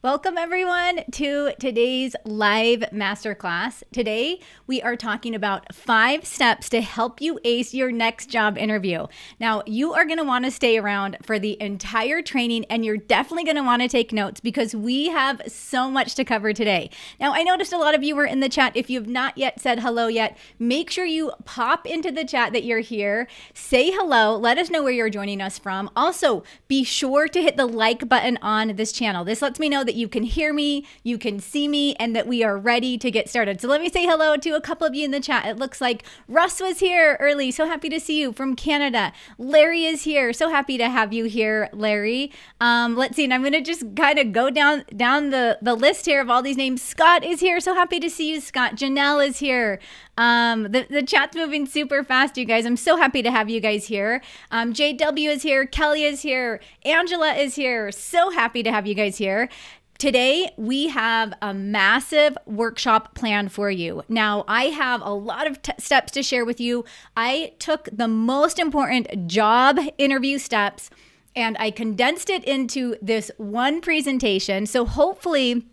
Welcome everyone to today's live masterclass. Today, we are talking about 5 steps to help you ace your next job interview. Now, you are gonna wanna stay around for the entire training and you're definitely gonna wanna take notes because we have so much to cover today. Now, I noticed a lot of you were in the chat. If you've not yet said hello yet, make sure you pop into the chat that you're here, say hello, let us know where you're joining us from. Also, be sure to hit the like button on this channel. This lets me know that you can hear me, you can see me, and that we are ready to get started. So let me say hello to a couple of you in the chat. It looks like Russ was here early. So happy to see you from Canada. Larry is here. So happy to have you here, Larry. Let's see, and I'm going to just kind of go down the list here of all these names. Scott is here. So happy to see you, Scott. Janelle is here. The chat's moving super fast, you guys. I'm so happy to have you guys here. JW is here. Kelly is here. Angela is here. So happy to have you guys here. Today, we have a massive workshop planned for you. Now, I have a lot of steps to share with you. I took the most important job interview steps and I condensed it into this one presentation. So hopefully,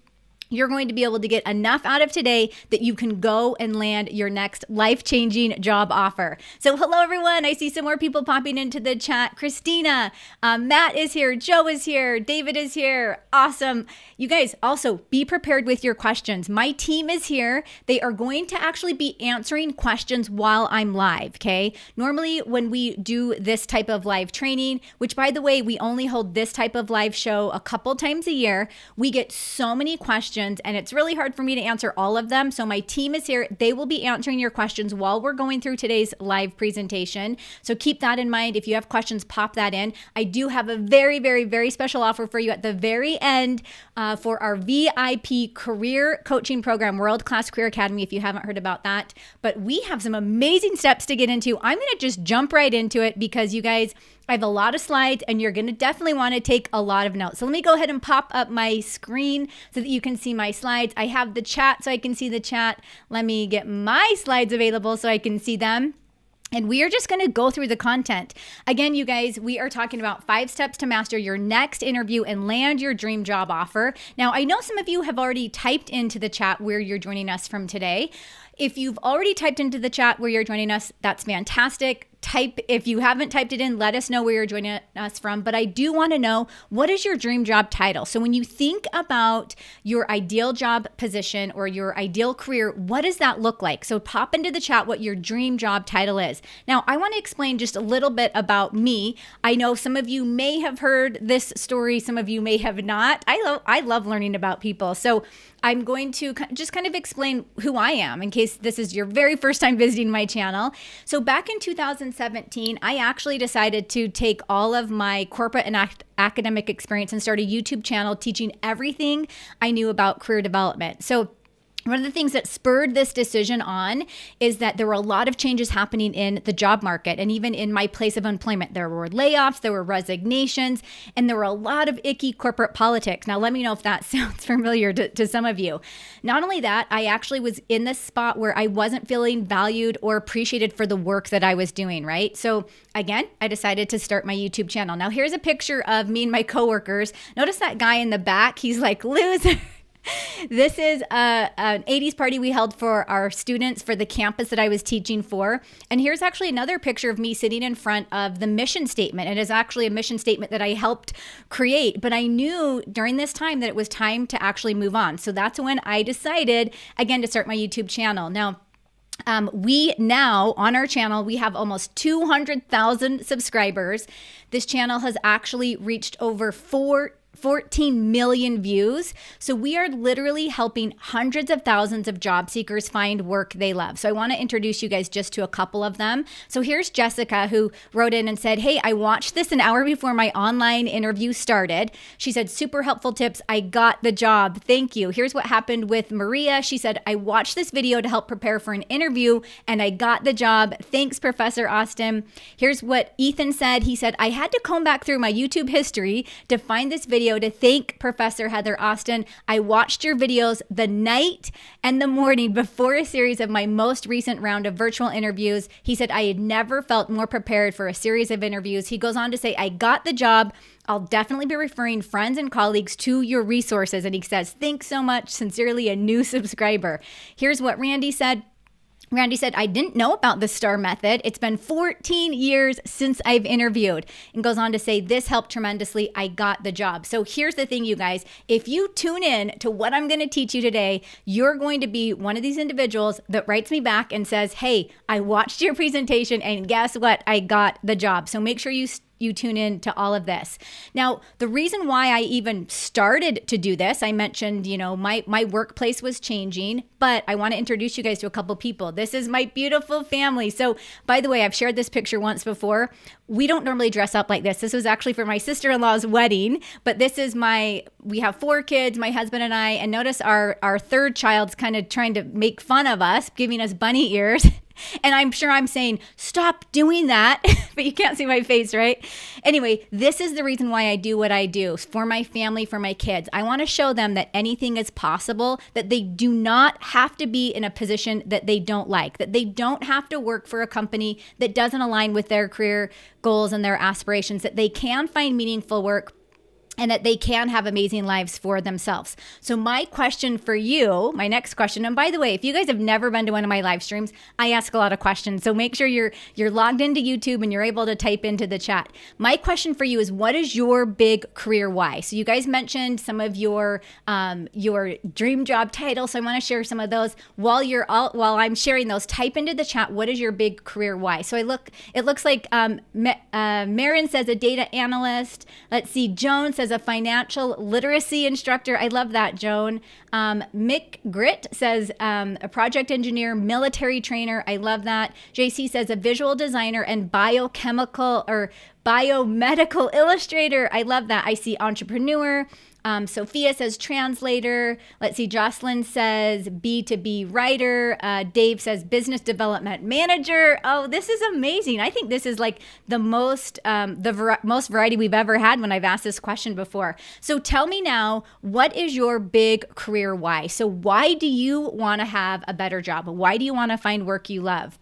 you're going to be able to get enough out of today that you can go and land your next life-changing job offer. So hello, everyone. I see some more people popping into the chat. Christina, Matt is here. Joe is here. David is here. Awesome. You guys also be prepared with your questions. My team is here. They are going to actually be answering questions while I'm live, okay? Normally, when we do this type of live training, which by the way, we only hold this type of live show a couple times a year, we get so many questions and it's really hard for me to answer all of them. So my team is here. They will be answering your questions while we're going through today's live presentation. So keep that in mind. If you have questions, pop that in. I do have a very, very, very special offer for you at the very end for our VIP career coaching program, World Class Career Academy, if you haven't heard about that. But we have some amazing steps to get into. I'm going to just jump right into it because you guys, I have a lot of slides and you're going to definitely want to take a lot of notes. So let me go ahead and pop up my screen so that you can see my slides. I have the chat so I can see the chat. Let me get my slides available so I can see them. And we are just going to go through the content. Again, you guys, we are talking about 5 steps to master your next interview and land your dream job offer. Now, I know some of you have already typed into the chat where you're joining us from today. If you've already typed into the chat where you're joining us, that's fantastic. If you haven't typed it in, let us know where you're joining us from. But I do want to know, what is your dream job title? So when you think about your ideal job position or your ideal career, what does that look like? So pop into the chat what your dream job title is. Now, I want to explain just a little bit about me. I know some of you may have heard this story. Some of you may have not. I love learning about people. So I'm going to just kind of explain who I am in case this is your very first time visiting my channel. So back in 2017, I actually decided to take all of my corporate and academic experience and start a YouTube channel teaching everything I knew about career development. So one of the things that spurred this decision on is that there were a lot of changes happening in the job market and even in my place of employment. There were layoffs, there were resignations, and there were a lot of icky corporate politics. Now, let me know if that sounds familiar to some of you. Not only that, I actually was in this spot where I wasn't feeling valued or appreciated for the work that I was doing, right? So again, I decided to start my YouTube channel. Now, here's a picture of me and my coworkers. Notice that guy in the back, he's like, loser. This is an 80s party we held for our students for the campus that I was teaching for. And here's actually another picture of me sitting in front of the mission statement. It is actually a mission statement that I helped create, but I knew during this time that it was time to actually move on. So that's when I decided, again, to start my YouTube channel. Now, we now on our channel, we have almost 200,000 subscribers. This channel has actually reached over 14 million views. So we are literally helping hundreds of thousands of job seekers find work they love. So I want to introduce you guys just to a couple of them. So here's Jessica, who wrote in and said, hey, I watched this an hour before my online interview started. She said, super helpful tips. I got the job. Thank you. Here's what happened with Maria. She said, I watched this video to help prepare for an interview and I got the job. Thanks, Professor Austin. Here's what Ethan said. He said, I had to comb back through my YouTube history to find this video video to thank Professor Heather Austin. I watched your videos the night and the morning before a series of my most recent round of virtual interviews. He said, I had never felt more prepared for a series of interviews. He goes on to say, I got the job. I'll definitely be referring friends and colleagues to your resources. And he says, thanks so much. Sincerely, a new subscriber. Here's what Randy said. Randy said, I didn't know about the STAR method. It's been 14 years since I've interviewed. And goes on to say, this helped tremendously. I got the job. So here's the thing, you guys. If you tune in to what I'm going to teach you today, you're going to be one of these individuals that writes me back and says, hey, I watched your presentation and guess what? I got the job. So make sure you tune in to all of this. Now, the reason why I even started to do this, I mentioned, my workplace was changing, but I want to introduce you guys to a couple people. This is my beautiful family. So, by the way, I've shared this picture once before. We don't normally dress up like this. This was actually for my sister-in-law's wedding, but this is we have 4 kids, my husband and I, and notice our third child's kind of trying to make fun of us, giving us bunny ears. And I'm sure I'm saying, stop doing that, but you can't see my face, right? Anyway, this is the reason why I do what I do for my family, for my kids. I want to show them that anything is possible, that they do not have to be in a position that they don't like, that they don't have to work for a company that doesn't align with their career goals and their aspirations, that they can find meaningful work, and that they can have amazing lives for themselves. So my question for you, my next question, and by the way, if you guys have never been to one of my live streams, I ask a lot of questions. So make sure you're logged into YouTube and you're able to type into the chat. My question for you is, what is your big career why? So you guys mentioned some of your dream job titles. So I want to share some of those. While I'm sharing those, type into the chat, what is your big career why? So it looks like Marin says a data analyst. Let's see, Joan says a financial literacy instructor. I love that, Joan. Mick Grit says a project engineer, military trainer. I love that. JC says a visual designer and biomedical illustrator. I love that. I see entrepreneur. Sophia says translator. Let's see. Jocelyn says B2B writer. Dave says business development manager. Oh, this is amazing. I think this is like the most variety we've ever had when I've asked this question before. So tell me now, what is your big career why? So why do you want to have a better job? Why do you want to find work you love?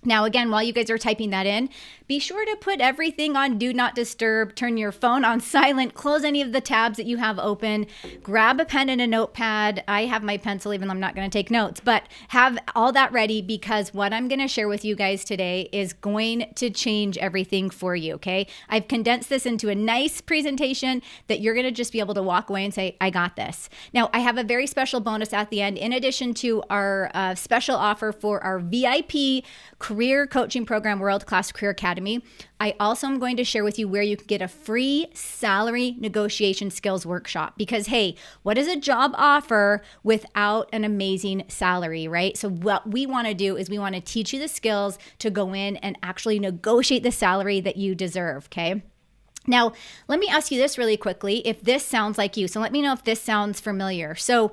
Now, again, while you guys are typing that in, be sure to put everything on Do Not Disturb, turn your phone on silent, close any of the tabs that you have open, grab a pen and a notepad. I have my pencil, even though I'm not going to take notes, but have all that ready because what I'm going to share with you guys today is going to change everything for you, okay? I've condensed this into a nice presentation that you're going to just be able to walk away and say, I got this. Now, I have a very special bonus at the end. In addition to our special offer for our VIP career coaching program, World Class Career Academy, I also am going to share with you where you can get a free salary negotiation skills workshop because, hey, what is a job offer without an amazing salary, right? So what we want to do is we want to teach you the skills to go in and actually negotiate the salary that you deserve, okay? Now, let me ask you this really quickly, if this sounds like you. So let me know if this sounds familiar. So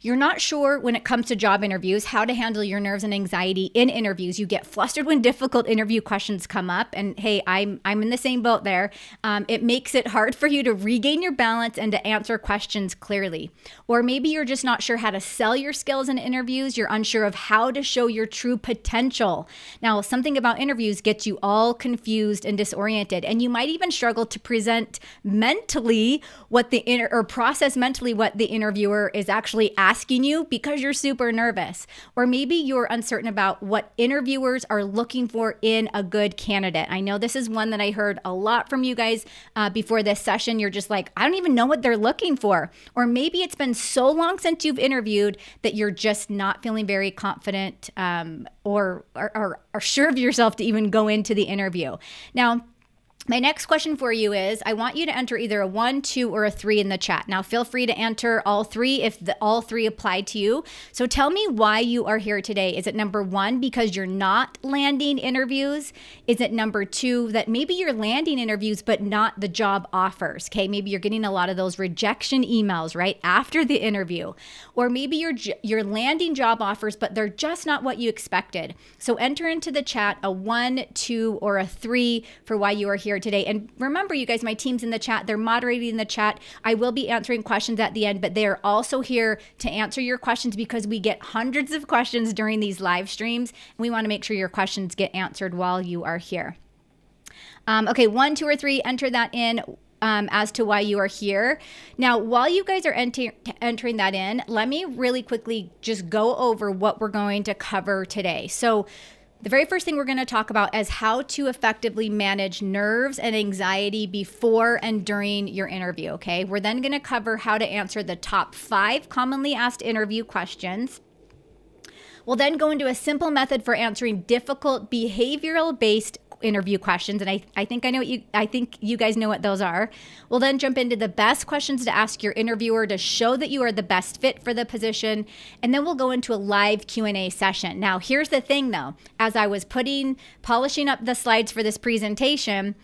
you're not sure when it comes to job interviews how to handle your nerves and anxiety in interviews. You get flustered when difficult interview questions come up. And hey, I'm in the same boat there. It makes it hard for you to regain your balance and to answer questions clearly. Or maybe you're just not sure how to sell your skills in interviews. You're unsure of how to show your true potential. Now, something about interviews gets you all confused and disoriented. And you might even struggle to present mentally process mentally what the interviewer is actually asking you because you're super nervous. Or maybe you're uncertain about what interviewers are looking for in a good candidate. I know this is one that I heard a lot from you guys before this session. You're just like, I don't even know what they're looking for. Or maybe it's been so long since you've interviewed that you're just not feeling very confident or sure of yourself to even go into the interview. Now, my next question for you is, I want you to enter either a 1, 2, or a 3 in the chat. Now, feel free to enter all 3 if all 3 apply to you. So tell me why you are here today. Is it number 1, because you're not landing interviews? Is it number 2, that maybe you're landing interviews but not the job offers? Okay, maybe you're getting a lot of those rejection emails right after the interview. Or maybe you're landing job offers but they're just not what you expected. So enter into the chat a 1, 2, or a 3 for why you are here today. And remember, you guys, my team's in the chat. They're moderating the chat. I will be answering questions at the end, but they're also here to answer your questions because we get hundreds of questions during these live streams. And we want to make sure your questions get answered while you are here. Okay, 1, 2, or 3, enter that in. As to why you are here. Now, while you guys are entering that in, let me really quickly just go over what we're going to cover today. So the very first thing we're going to talk about is how to effectively manage nerves and anxiety before and during your interview, okay? We're then going to cover how to answer the top 5 commonly asked interview questions. We'll then go into a simple method for answering difficult behavioral-based interview questions, and I think you guys know what those are. We'll then jump into the best questions to ask your interviewer to show that you are the best fit for the position, and then we'll go into a live Q&A session. Now, here's the thing though, as I was polishing up the slides for this presentation,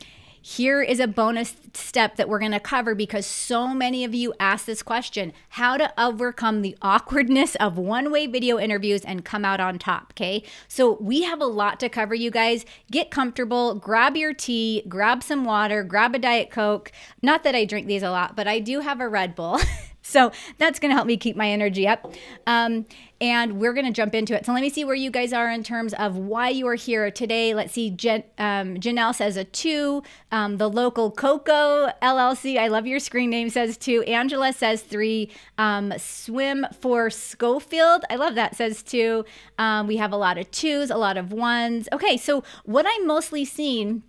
here is a bonus step that we're going to cover because so many of you asked this question: how to overcome the awkwardness of one-way video interviews and come out on top, okay? So we have a lot to cover, you guys. Get comfortable, grab your tea, grab some water, grab a Diet Coke. Not that I drink these a lot, but I do have a Red Bull. So that's going to help me keep my energy up. And we're going to jump into it. So let me see where you guys are in terms of why you are here today. Let's see. Janelle says a 2. The local Coco LLC, I love your screen name, says 2. Angela says 3. Swim for Schofield, I love that, says 2. We have a lot of 2s, a lot of 1s. Okay, so what I'm mostly seeing,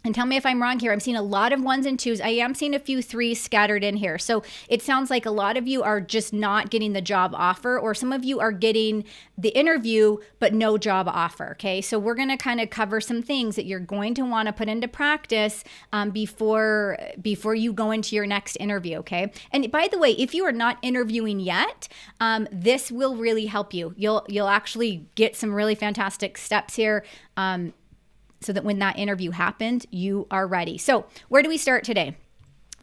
and tell me if I'm wrong here, I'm seeing a lot of 1s and 2s. I am seeing a few 3s scattered in here. So it sounds like a lot of you are just not getting the job offer, or some of you are getting the interview, but no job offer, okay? So we're gonna kind of cover some things that you're going to wanna put into practice before you go into your next interview, okay? And by the way, if you are not interviewing yet, this will really help you. You'll actually get some really fantastic steps here, so that when that interview happens, you are ready. So where do we start today?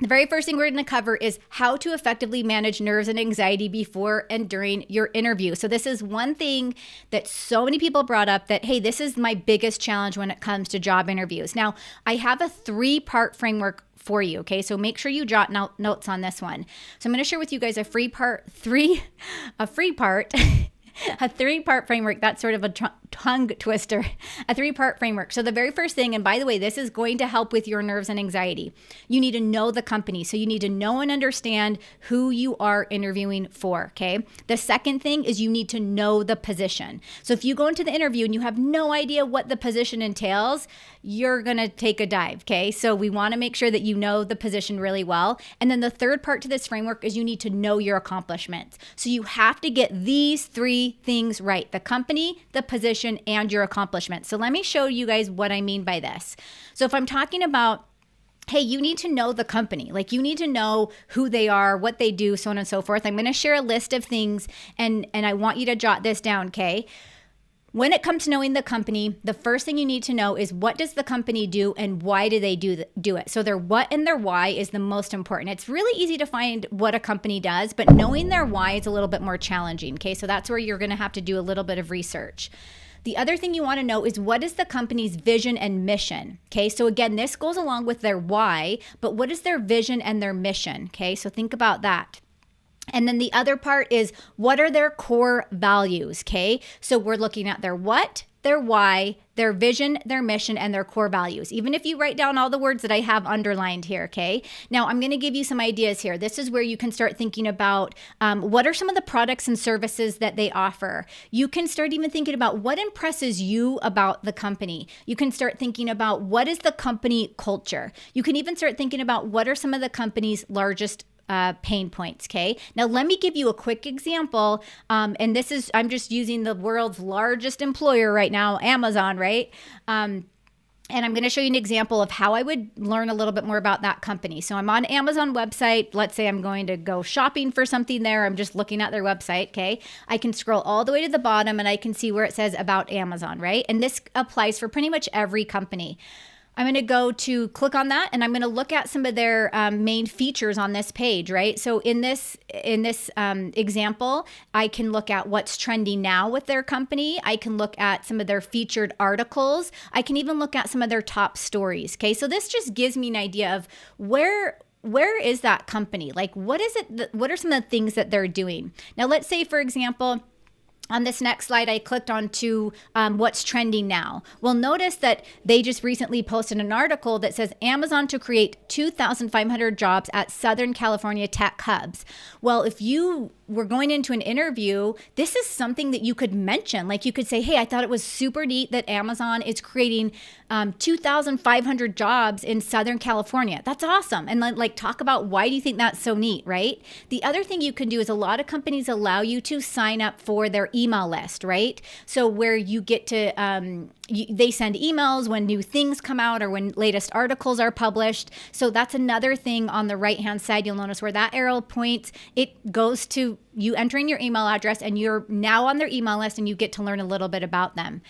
The very first thing we're going to cover is how to effectively manage nerves and anxiety before and during your interview. So this is one thing that so many people brought up, that, hey, this is my biggest challenge when it comes to job interviews. Now, I have a 3-part framework for you, okay? So make sure you jot notes on this one. So I'm going to share with you guys a 3-part a 3-part framework. That's sort of a tongue twister. A 3-part framework. So the very first thing, and by the way, this is going to help with your nerves and anxiety. You need to know the company. So you need to know and understand who you are interviewing for, okay? The second thing is you need to know the position. So if you go into the interview and you have no idea what the position entails, you're going to take a dive, okay? So we want to make sure that you know the position really well. And then the third part to this framework is you need to know your accomplishments. So you have to get these 3 things right: the company, the position, and your accomplishments. So let me show you guys what I mean by this. So if I'm talking about, hey, you need to know the company, like you need to know who they are, what they do, so on and so forth. I'm going to share a list of things, and I want you to jot this down, okay? When it comes to knowing the company, the first thing you need to know is, what does the company do and why do they do it? So their what and their why is the most important. It's really easy to find what a company does, but knowing their why is a little bit more challenging, okay? So that's where you're going to have to do a little bit of research. The other thing you want to know is, what is the company's vision and mission? Okay, so again, this goes along with their why, but what is their vision and their mission? Okay, so think about that. And then the other part is, what are their core values? Okay, so we're looking at their what, their why, their vision, their mission, and their core values. Even if you write down all the words that I have underlined here, okay? Now, I'm going to give you some ideas here. This is where you can start thinking about what are some of the products and services that they offer. You can start even thinking about what impresses you about the company. You can start thinking about what is the company culture. You can even start thinking about what are some of the company's largest pain points, okay? Now, let me give you a quick example. And this is, I'm just using the world's largest employer right now, Amazon, right? And I'm going to show you an example of how I would learn a little bit more about that company. So I'm on Amazon website. Let's say I'm going to go shopping for something there. I'm just looking at their website, okay? I can scroll all the way to the bottom and I can see where it says about Amazon, right? And this applies for pretty much every company. I'm going to go to click on that, and I'm going to look at some of their main features on this page, right? So in this example, I can look at what's trending now with their company. I can look at some of their featured articles. I can even look at some of their top stories. Okay, so this just gives me an idea of where is that company? Like, what is it? What are some of the things that they're doing? Now, let's say, for example, on this next slide, I clicked on to what's trending now. Well, notice that they just recently posted an article that says Amazon to create 2,500 jobs at Southern California tech hubs. Well, if you were going into an interview, this is something that you could mention. Like, you could say, hey, I thought it was super neat that Amazon is creating 2,500 jobs in Southern California. That's awesome. And like talk about why do you think that's so neat, right? The other thing you can do is a lot of companies allow you to sign up for their email list, right? So where you get to, they send emails when new things come out or when latest articles are published. So that's another thing on the right-hand side. You'll notice where that arrow points, it goes to you entering your email address, and you're now on their email list, and you get to learn a little bit about them.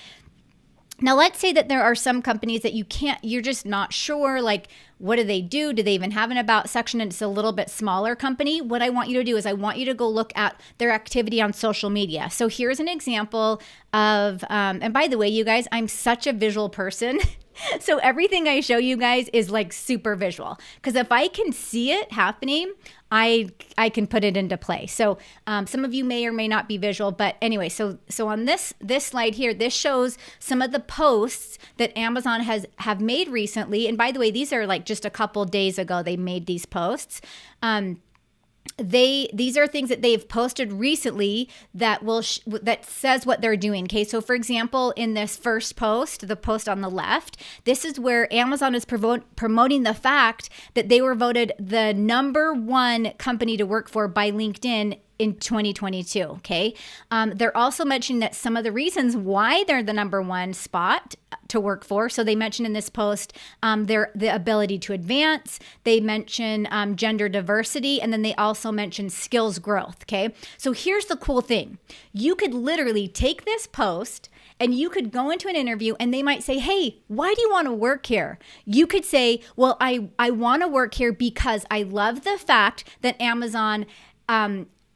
Now, let's say that there are some companies that you're just not sure, like, what do they do? Do they even have an about section? And it's a little bit smaller company. What I want you to do is I want you to go look at their activity on social media. So here's an example of, and by the way, you guys, I'm such a visual person. So everything I show you guys is like super visual, because if I can see it happening, I can put it into play. So some of you may or may not be visual, but anyway, so on this slide here, this shows some of the posts that Amazon have made recently. And by the way, these are like just a couple days ago they made these posts. These are things that they've posted recently that that says what they're doing. Okay, so for example, in this first post, the post on the left, this is where Amazon is promoting the fact that they were voted the #1 company to work for by LinkedIn in 2022. Okay, they're also mentioning that some of the reasons why they're the #1 spot to work for. So they mentioned in this post the ability to advance. They mention gender diversity, and then they also mention skills growth. Okay, so here's the cool thing: you could literally take this post and you could go into an interview, and they might say, hey, why do you want to work here? You could say, well, I want to work here because I love the fact that Amazon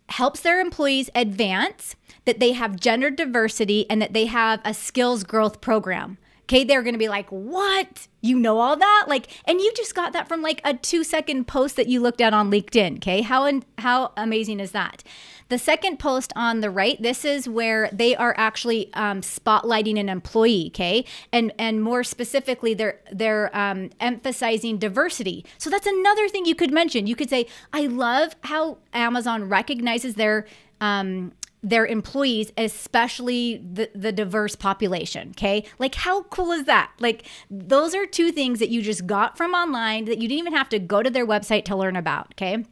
helps their employees advance, that they have gender diversity, and that they have a skills growth program. Okay, they're going to be like, what? You know all that? Like, and you just got that from like a 2-second post that you looked at on LinkedIn. Okay, how amazing is that? The second post on the right, this is where they are actually spotlighting an employee. Okay, and more specifically, they're emphasizing diversity. So that's another thing you could mention. You could say, I love how Amazon recognizes their employees, especially the diverse population. Okay, like how cool is that? Like, those are two things that you just got from online that you didn't even have to go to their website to learn about. Okay,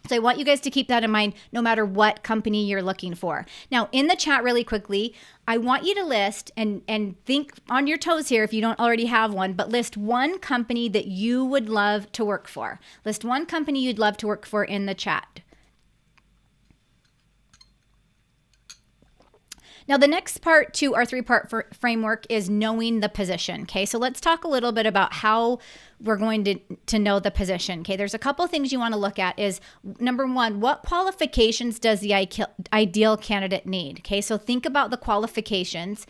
so I want you guys to keep that in mind no matter what company you're looking for. Now, in the chat really quickly, I want you to list and think on your toes here if you don't already have one, but list one company that you would love to work for. List one company you'd love to work for in the chat. Now, the next part to our 3-part framework is knowing the position. Okay, so let's talk a little bit about how we're going to know the position. Okay, there's a couple of things you want to look at is, number one, what qualifications does the ideal candidate need? Okay, so think about the qualifications.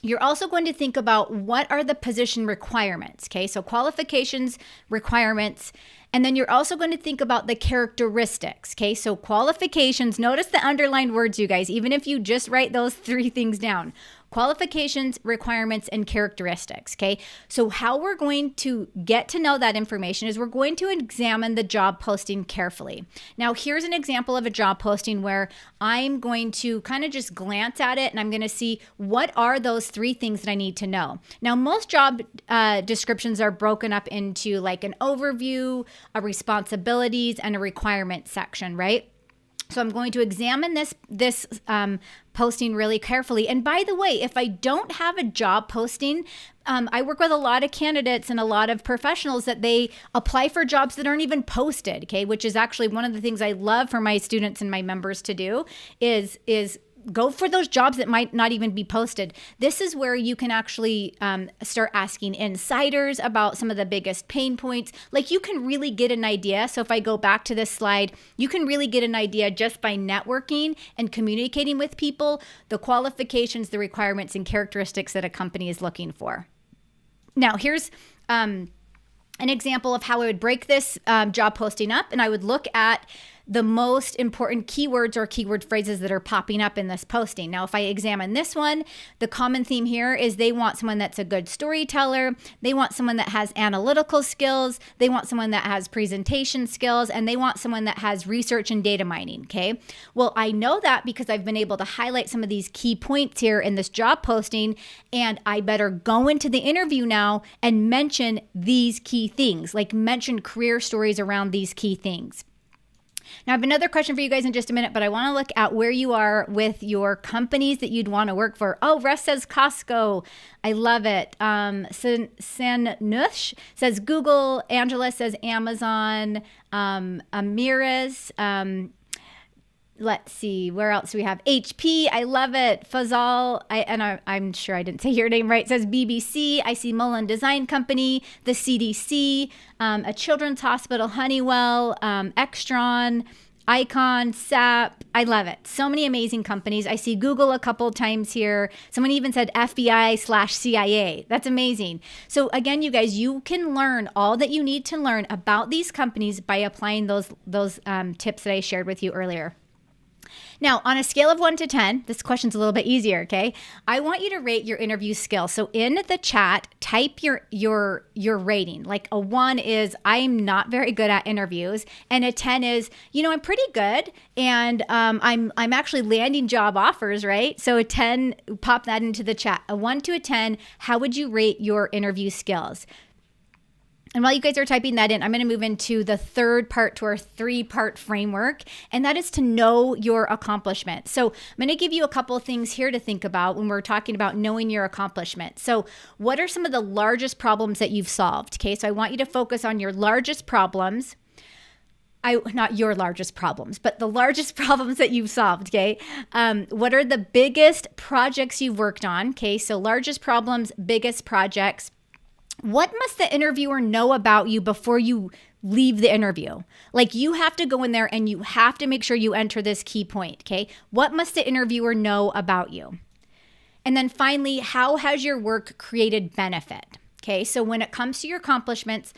You're also going to think about what are the position requirements. Okay, so qualifications, requirements, and then you're also going to think about the characteristics. Okay, so qualifications, notice the underlined words, you guys, even if you just write those 3 things down. Qualifications, requirements, and characteristics. Okay, so how we're going to get to know that information is we're going to examine the job posting carefully. Now, here's an example of a job posting where I'm going to kind of just glance at it and I'm going to see what are those 3 things that I need to know. Now, most job descriptions are broken up into like an overview, a responsibilities, and a requirement section, right? So I'm going to examine this posting really carefully. And by the way, if I don't have a job posting, I work with a lot of candidates and a lot of professionals that they apply for jobs that aren't even posted, okay, which is actually one of the things I love for my students and my members to do is go for those jobs that might not even be posted. This is where you can actually start asking insiders about some of the biggest pain points. Like you can really get an idea. So if I go back to this slide, you can really get an idea just by networking and communicating with people, the qualifications, the requirements, and characteristics that a company is looking for. Now, here's an example of how I would break this job posting up, and I would look at the most important keywords or keyword phrases that are popping up in this posting. Now, if I examine this one, the common theme here is they want someone that's a good storyteller. They want someone that has analytical skills. They want someone that has presentation skills, and they want someone that has research and data mining, okay? Well, I know that because I've been able to highlight some of these key points here in this job posting, and I better go into the interview now and mention these key things, like mention career stories around these key things. Now, I have another question for you guys in just a minute, but I want to look at where you are with your companies that you'd want to work for. Oh, Russ says Costco. I love it. Sanush says Google. Angela says Amazon. Amira's. Let's see, where else do we have? HP, I love it. Fazal, I'm sure I didn't say your name right, says BBC. I see Mullen Design Company, the CDC, a children's hospital, Honeywell, Extron, Icon, SAP. I love it. So many amazing companies. I see Google a couple times here. Someone even said FBI/CIA. That's amazing. So again, you guys, you can learn all that you need to learn about these companies by applying those tips that I shared with you earlier. Now, on a scale of 1 to 10, this question's a little bit easier, okay? I want you to rate your interview skill. So in the chat, type your rating. Like a 1 is I'm not very good at interviews, and a 10 is, I'm pretty good, and I'm actually landing job offers, right? So a 10, pop that into the chat. A 1 to a 10, how would you rate your interview skills? And while you guys are typing that in, I'm going to move into the third part to our 3-part framework, and that is to know your accomplishment. So I'm going to give you a couple of things here to think about when we're talking about knowing your accomplishment. So what are some of the largest problems that you've solved? Okay, so I want you to focus on your largest problems. Not your largest problems, but the largest problems that you've solved, okay? What are the biggest projects you've worked on? Okay, so largest problems, biggest projects. What must the interviewer know about you before you leave the interview? Like you have to go in there and you have to make sure you enter this key point, okay? What must the interviewer know about you? And then finally, how has your work created benefit? Okay, so when it comes to your accomplishments,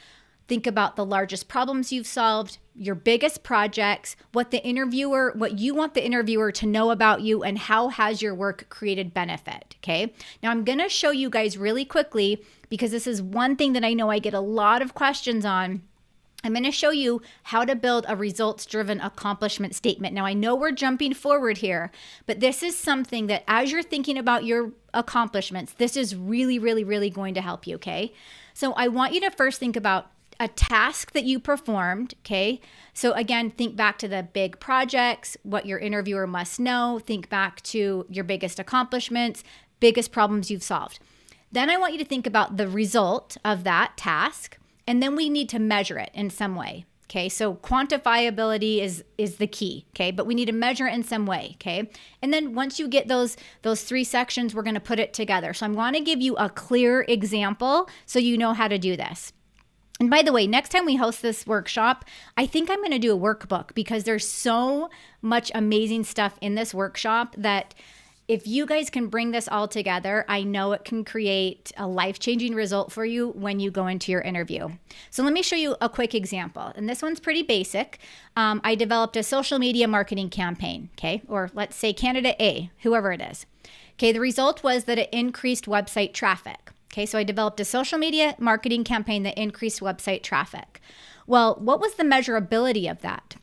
think about the largest problems you've solved, your biggest projects, what you want the interviewer to know about you, and how has your work created benefit, okay? Now I'm gonna show you guys really quickly, because this is one thing that I know I get a lot of questions on. I'm going to show you how to build a results-driven accomplishment statement. Now, I know we're jumping forward here, but this is something that as you're thinking about your accomplishments, this is really, really, really going to help you, okay? So I want you to first think about a task that you performed, okay? So again, think back to the big projects, what your interviewer must know. Think back to your biggest accomplishments, biggest problems you've solved. Then I want you to think about the result of that task, and then we need to measure it in some way, okay? So quantifiability is the key, okay? But we need to measure it in some way, okay? And then once you get those 3 sections, we're gonna put it together. So I'm gonna give you a clear example so you know how to do this. And by the way, next time we host this workshop, I think I'm gonna do a workbook, because there's so much amazing stuff in this workshop that if you guys can bring this all together, I know it can create a life-changing result for you when you go into your interview. So let me show you a quick example. And this one's pretty basic. I developed a social media marketing campaign, okay? Or let's say candidate A, whoever it is. Okay, the result was that it increased website traffic. Okay, so I developed a social media marketing campaign that increased website traffic. Well, what was the measurability of that?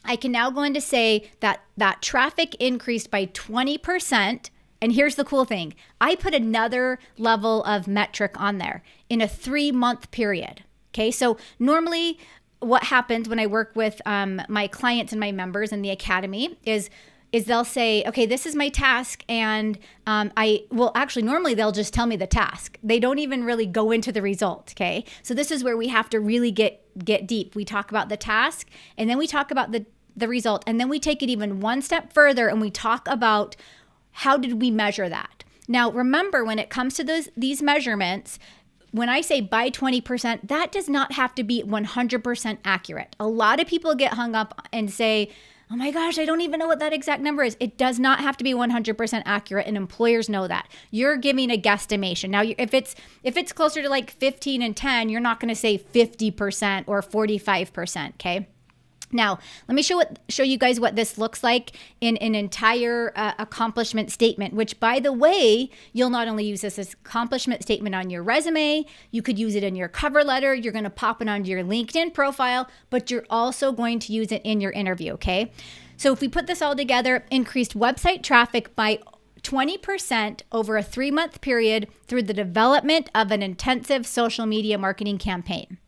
I can now go in to say that traffic increased by 20%. And here's the cool thing. I put another level of metric on there in a 3-month period. Okay, so normally what happens when I work with my clients and my members in the academy is they'll say, okay, this is my task. And normally they'll just tell me the task. They don't even really go into the result, okay? So this is where we have to really get deep. We talk about the task, and then we talk about the result. And then we take it even one step further and we talk about how did we measure that. Now, remember, when it comes to these measurements, when I say by 20%, that does not have to be 100% accurate. A lot of people get hung up and say, oh my gosh, I don't even know what that exact number is. It does not have to be 100% accurate, and employers know that. You're giving a guesstimation. Now, if it's closer to like 15 and 10, you're not going to say 50% or 45%, okay? Now, let me show you guys what this looks like in an entire accomplishment statement, which, by the way, you'll not only use this as accomplishment statement on your resume, you could use it in your cover letter, you're going to pop it onto your LinkedIn profile, but you're also going to use it in your interview, okay? So if we put this all together, increased website traffic by 20% over a 3-month period through the development of an intensive social media marketing campaign.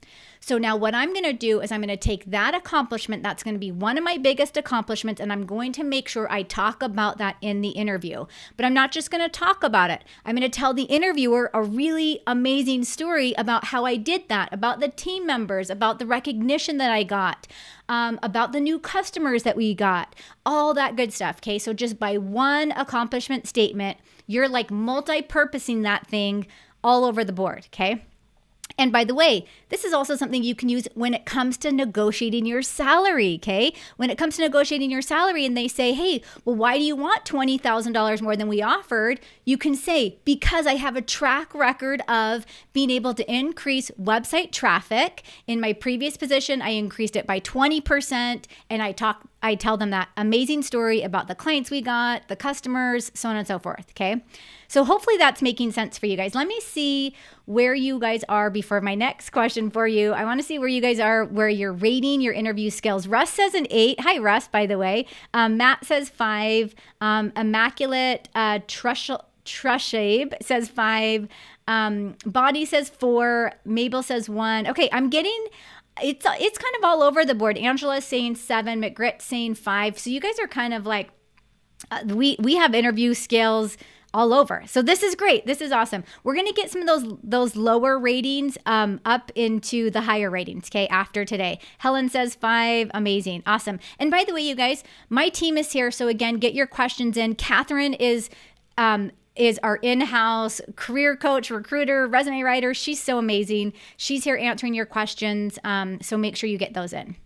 So now what I'm going to do is I'm going to take that accomplishment, that's going to be one of my biggest accomplishments, and I'm going to make sure I talk about that in the interview. But I'm not just going to talk about it. I'm going to tell the interviewer a really amazing story about how I did that, about the team members, about the recognition that I got, about the new customers that we got, all that good stuff, okay? So just by one accomplishment statement, you're like multi-purposing that thing all over the board, okay? And by the way, this is also something you can use when it comes to negotiating your salary, okay? When it comes to negotiating your salary and they say, hey, well, why do you want $20,000 more than we offered? You can say, because I have a track record of being able to increase website traffic. In my previous position, I increased it by 20%, and I tell them that amazing story about the clients we got, the customers, so on and so forth, okay? So hopefully that's making sense for you guys. Let me see where you guys are before my next question for you. I want to see where you guys are, where you're rating your interview skills. Russ says an 8. Hi, Russ, by the way. Matt says 5. Immaculate Trushabe says 5. Body says 4. Mabel says 1. Okay, I'm getting... It's kind of all over the board. Angela's saying 7. McGritt's saying 5. So you guys are kind of like, we have interview skills all over. So this is great. This is awesome. We're going to get some of those lower ratings up into the higher ratings, okay, after today. Helen says 5. Amazing. Awesome. And by the way, you guys, my team is here. So again, get your questions in. Catherine is our in-house career coach, recruiter, resume writer. She's so amazing. She's here answering your questions. So make sure you get those in.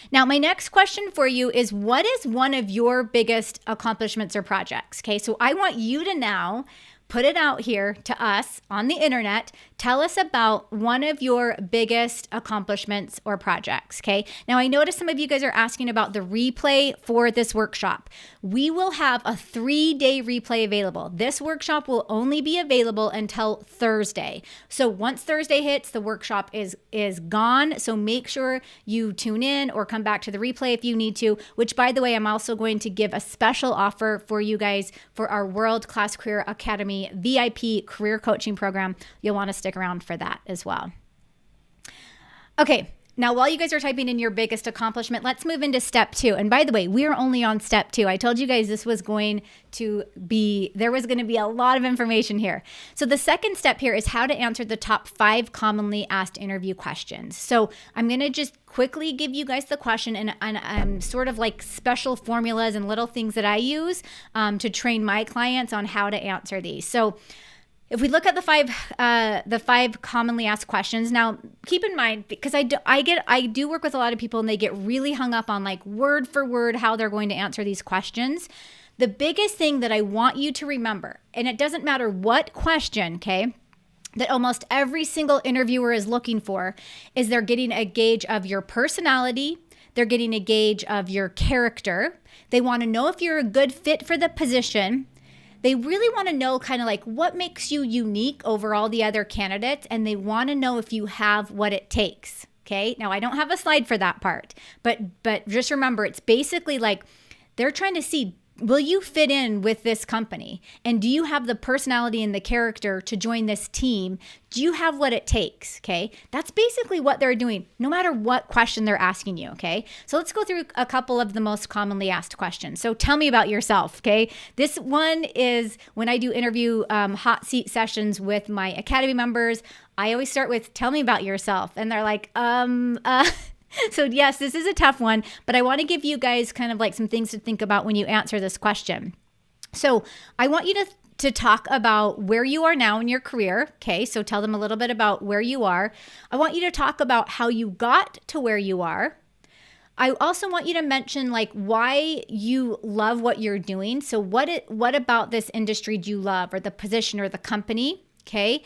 Now, my next question for you is, what is one of your biggest accomplishments or projects? Okay, so I want you to now put it out here to us on the internet. Tell us about one of your biggest accomplishments or projects, okay? Now, I noticed some of you guys are asking about the replay for this workshop. We will have a 3-day replay available. This workshop will only be available until Thursday. So once Thursday hits, the workshop is gone. So make sure you tune in or come back to the replay if you need to, which, by the way, I'm also going to give a special offer for you guys for our World Class Career Academy VIP career coaching program. You'll want to stick around for that as well. Okay, now while you guys are typing in your biggest accomplishment, let's move into step 2. And by the way, we're only on step 2. I told you guys there was going to be a lot of information here. So the second step here is how to answer the top 5 commonly asked interview questions. So I'm going to just quickly give you guys the question and sort of like special formulas and little things that I use to train my clients on how to answer these. So if we look at the 5 commonly asked questions, now keep in mind, because I do work with a lot of people and they get really hung up on like word for word how they're going to answer these questions. The biggest thing that I want you to remember, and it doesn't matter what question, okay, that almost every single interviewer is looking for, is they're getting a gauge of your personality. They're getting a gauge of your character. They want to know if you're a good fit for the position. They really want to know kind of like what makes you unique over all the other candidates, and they want to know if you have what it takes. Okay. Now, I don't have a slide for that part, but just remember, it's basically like they're trying to see, will you fit in with this company? And do you have the personality and the character to join this team? Do you have what it takes? Okay. That's basically what they're doing, no matter what question they're asking you. Okay. So let's go through a couple of the most commonly asked questions. So tell me about yourself. Okay. This one is when I do interview hot seat sessions with my Academy members, I always start with, tell me about yourself. And they're like, So yes, this is a tough one, but I want to give you guys kind of like some things to think about when you answer this question. So I want you to talk about where you are now in your career. Okay, so tell them a little bit about where you are. I want you to talk about how you got to where you are. I also want you to mention like why you love what you're doing. So what about this industry do you love, or the position or the company? Okay.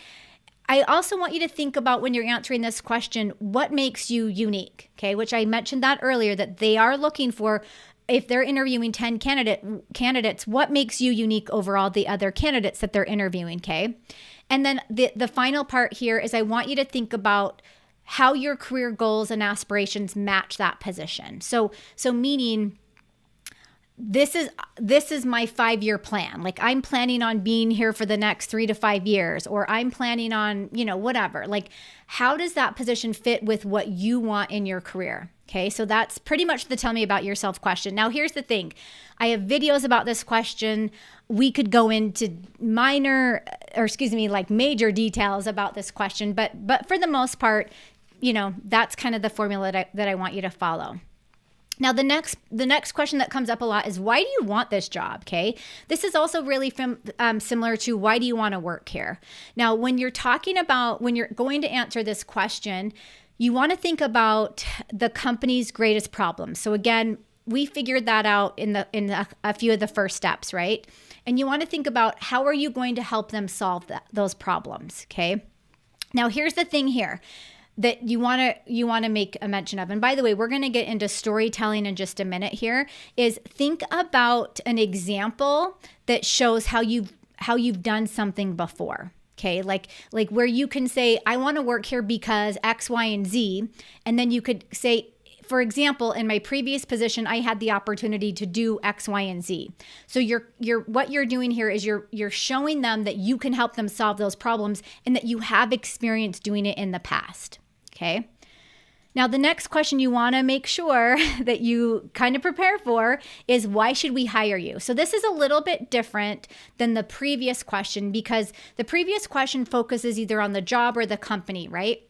I also want you to think about, when you're answering this question, what makes you unique, okay? Which I mentioned that earlier, that they are looking for, if they're interviewing 10 candidates, what makes you unique over all the other candidates that they're interviewing, okay? And then the final part here is I want you to think about how your career goals and aspirations match that position. So meaning, this is my 5-year plan. Like, I'm planning on being here for the next 3 to 5 years, or I'm planning on, whatever. Like, how does that position fit with what you want in your career? Okay, so that's pretty much the tell me about yourself question. Now, here's the thing. I have videos about this question. We could go into major details about this question, but for the most part, that's kind of the formula that I want you to follow. Now, the next question that comes up a lot is, why do you want this job? Okay, this is also really similar to, why do you want to work here? Now, when you're going to answer this question, you want to think about the company's greatest problems. So again, we figured that out in a few of the first steps, right? And you want to think about, how are you going to help them solve those problems? Okay. Now, here's the thing here that you want to make a mention of. And by the way, we're going to get into storytelling in just a minute here. Is think about an example that shows how you've done something before. Okay, like where you can say, I want to work here because X, Y, and Z, and then you could say, for example, in my previous position, I had the opportunity to do X, Y, and Z. So what you're doing here is you're showing them that you can help them solve those problems, and that you have experience doing it in the past. Okay. Now, the next question you want to make sure that you kind of prepare for is, why should we hire you? So this is a little bit different than the previous question, because the previous question focuses either on the job or the company, right?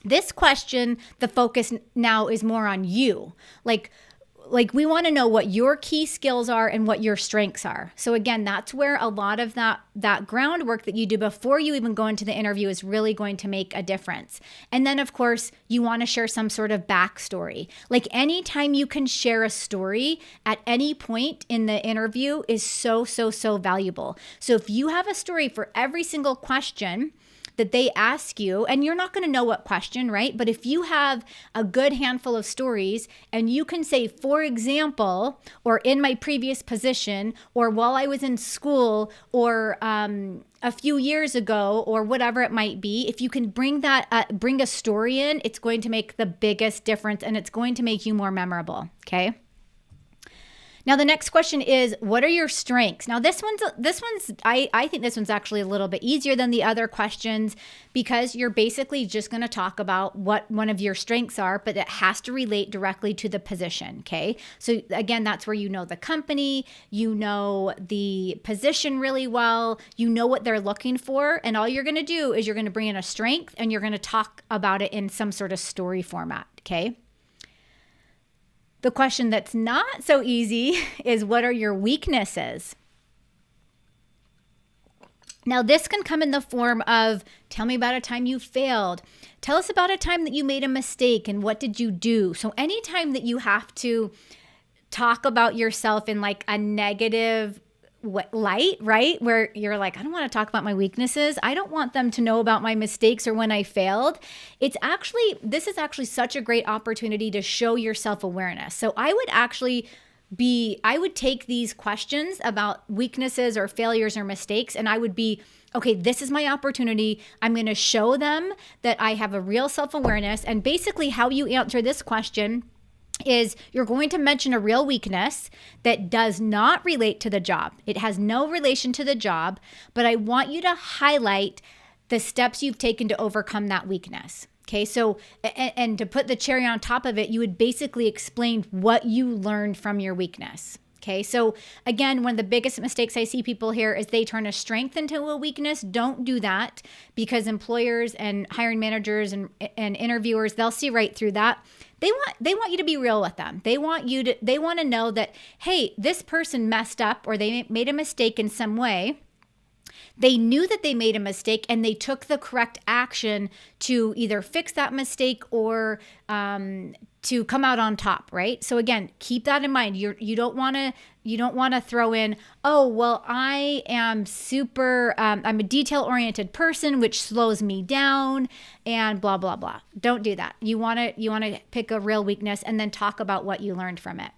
This question, the focus now is more on you. Like we want to know what your key skills are and what your strengths are. So again, that's where a lot of that groundwork that you do before you even go into the interview is really going to make a difference. And then, of course, you want to share some sort of backstory. Like, anytime you can share a story at any point in the interview is so, so, so valuable. So if you have a story for every single question that they ask you, and you're not going to know what question, right? But if you have a good handful of stories, and you can say, for example, or in my previous position, or while I was in school, or a few years ago, or whatever it might be, if you can bring a story in, it's going to make the biggest difference, and it's going to make you more memorable. Okay. Now, the next question is, what are your strengths? Now, I think this one's actually a little bit easier than the other questions, because you're basically just going to talk about what one of your strengths are, but it has to relate directly to the position. Okay. So again, that's where you know the company, you know the position really well, you know what they're looking for. And all you're going to do is you're going to bring in a strength, and you're going to talk about it in some sort of story format. Okay. The question that's not so easy is, what are your weaknesses? Now, this can come in the form of, tell me about a time you failed. Tell us about a time that you made a mistake, and what did you do? So anytime that you have to talk about yourself in like a negative light, right? Where you're like, I don't want to talk about my weaknesses. I don't want them to know about my mistakes or when I failed. This is actually such a great opportunity to show your self-awareness. So I would take these questions about weaknesses or failures or mistakes, and I would be, okay, this is my opportunity. I'm going to show them that I have a real self-awareness. And basically how you answer this question is, you're going to mention a real weakness that does not relate to the job. It has no relation to the job, but I want you to highlight the steps you've taken to overcome that weakness. Okay, so, and to put the cherry on top of it, you would basically explain what you learned from your weakness. Okay, so again, one of the biggest mistakes I see people here is they turn a strength into a weakness. Don't do that, because employers and hiring managers and interviewers, they'll see right through that. They want you to be real with them. They want to know that, hey, this person messed up, or they made a mistake in some way. They knew that they made a mistake and they took the correct action to either fix that mistake or to come out on top, right? So again, keep that in mind. You don't want to throw in, oh, well, I am I'm a detail-oriented person, which slows me down, and blah blah blah. Don't do that. You want to pick a real weakness and then talk about what you learned from it.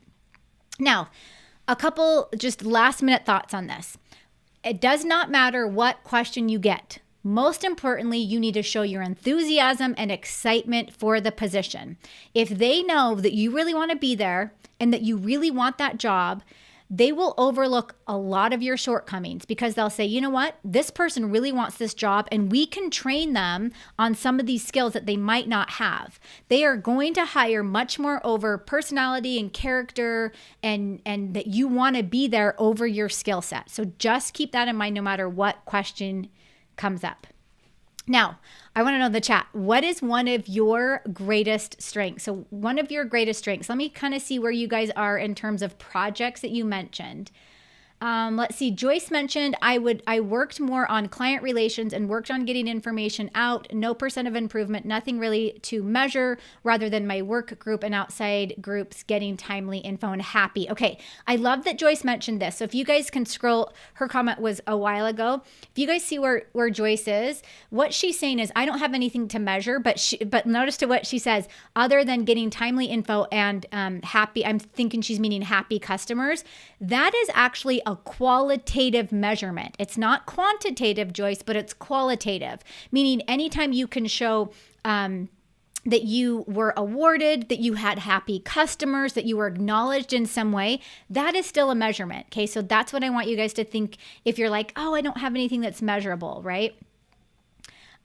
Now, a couple just last-minute thoughts on this. It does not matter what question you get. Most importantly, you need to show your enthusiasm and excitement for the position. If they know that you really want to be there and that you really want that job, they will overlook a lot of your shortcomings, because they'll say, you know what, this person really wants this job and we can train them on some of these skills that they might not have. They are going to hire much more over personality and character, and that you want to be there over your skill set. So just keep that in mind no matter what question comes up. Now, I want to know in the chat, what is one of your greatest strengths? So one of your greatest strengths, let me kind of see where you guys are in terms of projects that you mentioned. Let's see. Joyce mentioned I worked more on client relations and worked on getting information out. No % of improvement, nothing really to measure, rather than my work group and outside groups getting timely info and happy. Okay. I love that Joyce mentioned this. So if you guys can scroll, her comment was a while ago. If you guys see where Joyce is, what she's saying is, I don't have anything to measure, but notice to what she says, other than getting timely info and happy. I'm thinking she's meaning happy customers. That is actually a qualitative measurement. It's not quantitative, Joyce, but it's qualitative, meaning anytime you can show that you were awarded, that you had happy customers, that you were acknowledged in some way, that is still a measurement. Okay, so that's what I want you guys to think if you're like, oh, I don't have anything that's measurable, right?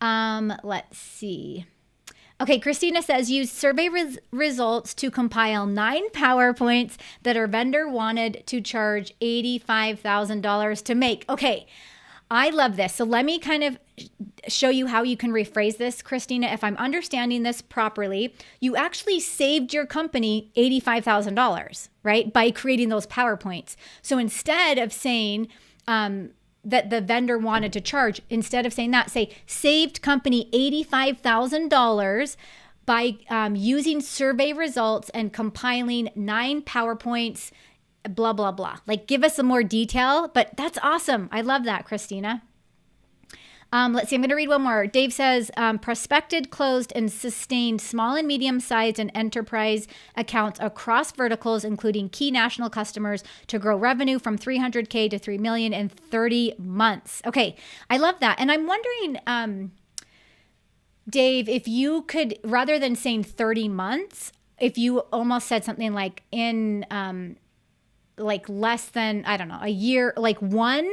Let's see. Okay, Christina says, use survey results to compile 9 PowerPoints that our vendor wanted to charge $85,000 to make. Okay, I love this. So let me kind of show you how you can rephrase this, Christina. If I'm understanding this properly, you actually saved your company $85,000, right, by creating those PowerPoints. So instead of saying, that the vendor wanted to charge, instead of saying that, say saved company $85,000 by using survey results and compiling 9 PowerPoints, blah, blah, blah. Like, give us some more detail, but that's awesome. I love that, Christina. Let's see, I'm going to read one more. Dave says, prospected, closed, and sustained small and medium-sized and enterprise accounts across verticals, including key national customers, to grow revenue from $300K to $3 million in 30 months. Okay, I love that. And I'm wondering, Dave, if you could, rather than saying 30 months, if you almost said something like in like less than, I don't know, a year, like one,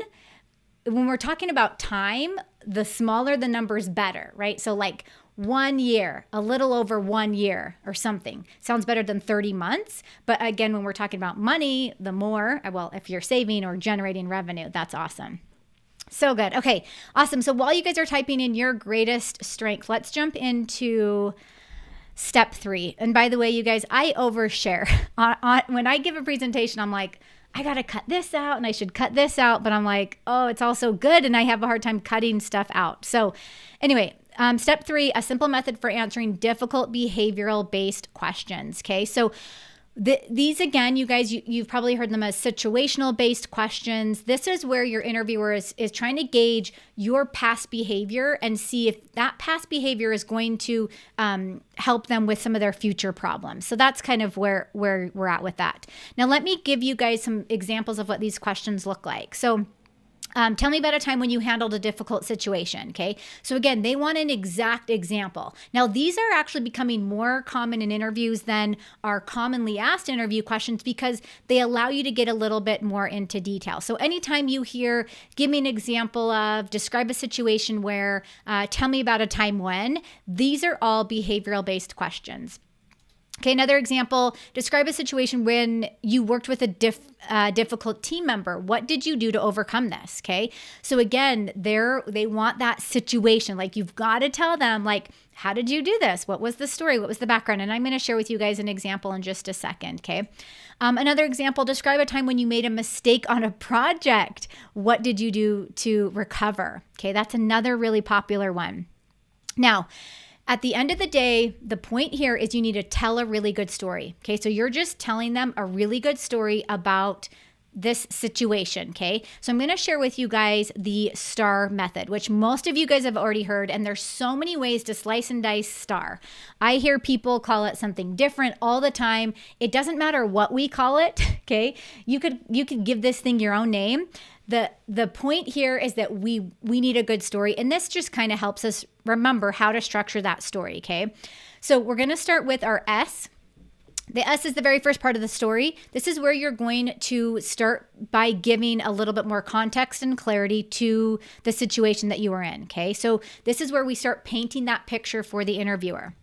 when we're talking about time, the smaller the numbers, better, right? So like 1 year, a little over 1 year or something sounds better than 30 months. But again, when we're talking about money, the more, well, if you're saving or generating revenue, that's awesome. So good. Okay, awesome. So while you guys are typing in your greatest strength, let's jump into step 3. And by the way, you guys, I overshare. When I give a presentation, I'm like, I got to cut this out and I should cut this out. But I'm like, oh, it's all so good. And I have a hard time cutting stuff out. So anyway, step 3, a simple method for answering difficult behavioral-based questions. Okay, so these, again, you guys, you've probably heard them as situational-based questions. This is where your interviewer is trying to gauge your past behavior and see if that past behavior is going to help them with some of their future problems. So that's kind of where we're at with that. Now, let me give you guys some examples of what these questions look like. So tell me about a time when you handled a difficult situation, okay? So again, they want an exact example. Now, these are actually becoming more common in interviews than are commonly asked interview questions because they allow you to get a little bit more into detail. So anytime you hear, give me an example of, describe a situation where, tell me about a time when, these are all behavioral-based questions. Okay, another example, describe a situation when you worked with a difficult team member. What did you do to overcome this? Okay, so again, they want that situation. Like you've got to tell them, like, how did you do this? What was the story? What was the background? And I'm going to share with you guys an example in just a second, okay? Another example, describe a time when you made a mistake on a project. What did you do to recover? Okay, that's another really popular one. Now, at the end of the day, the point here is you need to tell a really good story. Okay, so you're just telling them a really good story about this situation. Okay, so I'm going to share with you guys the STAR method, which most of you guys have already heard, and there's so many ways to slice and dice STAR. I hear people call it something different all the time. It doesn't matter what we call it. Okay, you could give this thing your own name. The point here is that we need a good story, and this just kind of helps us remember how to structure that story, okay? So we're going to start with our S. The S is the very first part of the story. This is where you're going to start by giving a little bit more context and clarity to the situation that you are in, okay? So this is where we start painting that picture for the interviewer.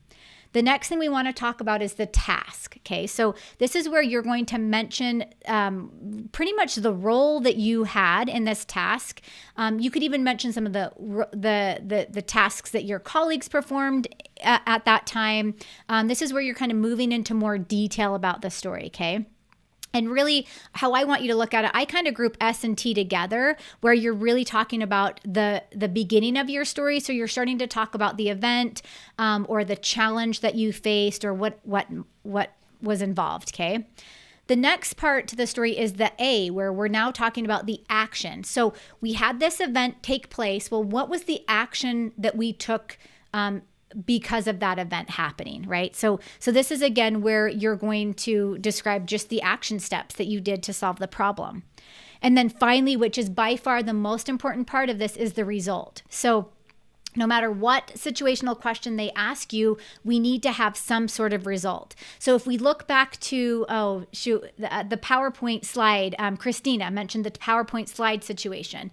The next thing we want to talk about is the task, okay? So this is where you're going to mention pretty much the role that you had in this task. You could even mention some of the tasks that your colleagues performed at that time. This is where you're kind of moving into more detail about the story, okay? And really, how I want you to look at it, I kind of group S and T together, where you're really talking about the beginning of your story. So you're starting to talk about the event or the challenge that you faced or what was involved, okay? The next part to the story is the A, where we're now talking about the action. So we had this event take place. Well, what was the action that we took because of that event happening, right? So this is again where you're going to describe just the action steps that you did to solve the problem. And then finally, which is by far the most important part of this, is the result. So no matter what situational question they ask you, we need to have some sort of result. So if we look back to, the PowerPoint slide, Christina mentioned the PowerPoint slide situation.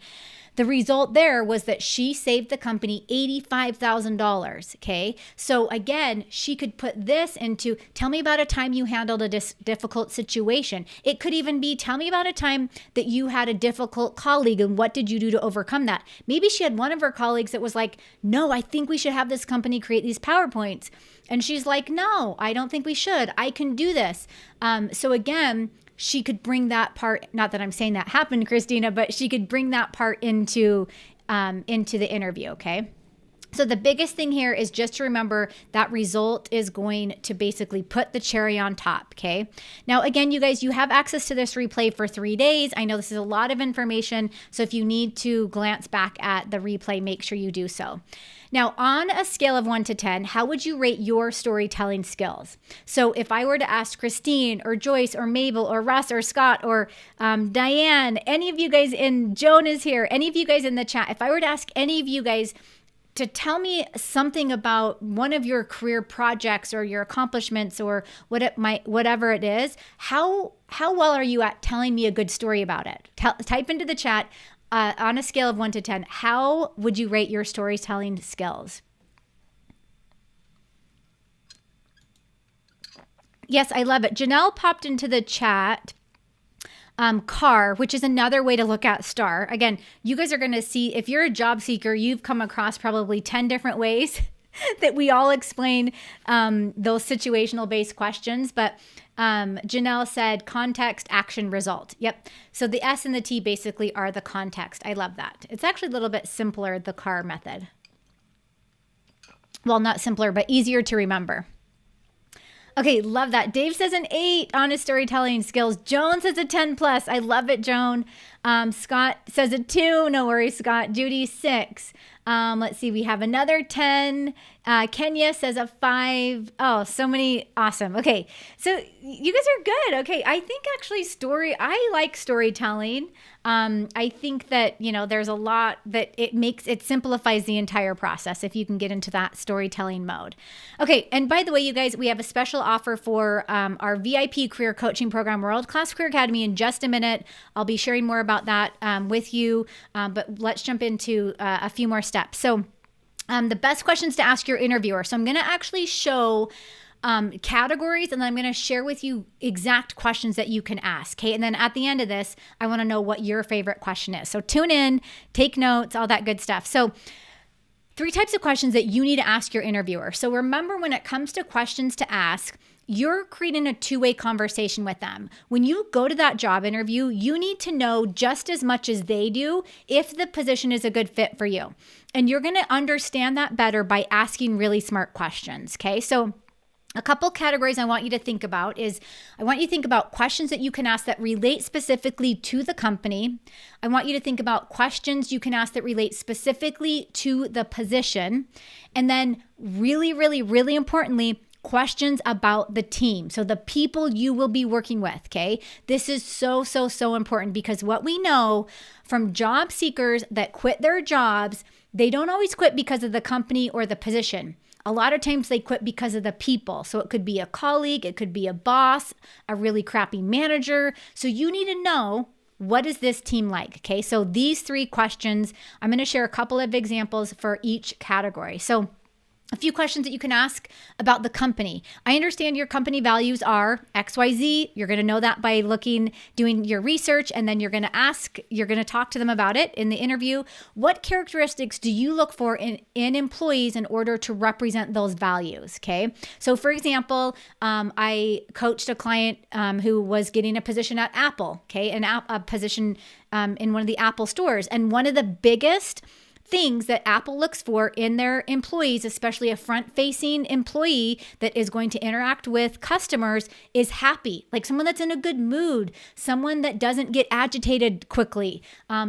The result there was that she saved the company $85,000, okay? So again, she could put this into, tell me about a time you handled a difficult situation. It could even be, tell me about a time that you had a difficult colleague and what did you do to overcome that? Maybe she had one of her colleagues that was like, no, I think we should have this company create these PowerPoints. And she's like, no, I don't think we should. I can do this. So again, she could bring that part, not that I'm saying that happened, Christina, but she could bring that part into the interview, okay? So the biggest thing here is just to remember that result is going to basically put the cherry on top, okay? Now, again, you guys, you have access to this replay for 3 days. I know this is a lot of information, so if you need to glance back at the replay, make sure you do so. Now, on a scale of 1 to 10, how would you rate your storytelling skills? So if I were to ask Christine or Joyce or Mabel or Russ or Scott or Diane, any of you guys Joan is here, any of you guys in the chat, if I were to ask any of you guys to tell me something about one of your career projects or your accomplishments or whatever it is, how well are you at telling me a good story about it? Type into the chat, on a scale of 1 to 10, how would you rate your storytelling skills? Yes, I love it. Janelle popped into the chat. CAR, which is another way to look at STAR. Again, you guys are going to see, if you're a job seeker, you've come across probably 10 different ways that we all explain those situational based questions. But Janelle said context, action, result. Yep. So the S and the T basically are the context. I love that. It's actually a little bit simpler, the CAR method. Well, not simpler, but easier to remember. Okay, love that. Dave says an 8 on his storytelling skills. Joan says a 10 plus. I love it, Joan. Scott says a 2. No worries, Scott. Judy, 6. Let's see. We have another 10. Kenya says a 5. Oh, so many. Awesome. Okay. So you guys are good. Okay. I think actually I like storytelling. I think that, there's a lot that it simplifies the entire process if you can get into that storytelling mode. Okay. And by the way, you guys, we have a special offer for our VIP career coaching program, World Class Career Academy, in just a minute. I'll be sharing more about that with you. But let's jump into a few more steps. So the best questions to ask your interviewer. So I'm going to actually show categories, and then I'm going to share with you exact questions that you can ask. Okay. And then at the end of this, I want to know what your favorite question is. So tune in, take notes, all that good stuff. So 3 types of questions that you need to ask your interviewer. So remember, when it comes to questions to ask, you're creating a two-way conversation with them. When you go to that job interview, you need to know just as much as they do if the position is a good fit for you. And you're going to understand that better by asking really smart questions. Okay. So a couple categories I want you to think about is, I want you to think about questions that you can ask that relate specifically to the company. I want you to think about questions you can ask that relate specifically to the position. And then really, really, really importantly, questions about the team. So the people you will be working with, okay? This is so, so, so important, because what we know from job seekers that quit their jobs, they don't always quit because of the company or the position. A lot of times they quit because of the people. So it could be a colleague, it could be a boss, a really crappy manager. So you need to know, what is this team like? Okay, so these 3 questions, I'm going to share a couple of examples for each category. So a few questions that you can ask about the company. I understand your company values are XYZ. You're going to know that by doing your research, and then you're going to talk to them about it in the interview. What characteristics do you look for in employees in order to represent those values? Okay. So for example, I coached a client who was getting a position at Apple, okay, a position in one of the Apple stores. And one of the biggest things that Apple looks for in their employees, especially a front-facing employee that is going to interact with customers, is happy. Like someone that's in a good mood, someone that doesn't get agitated quickly,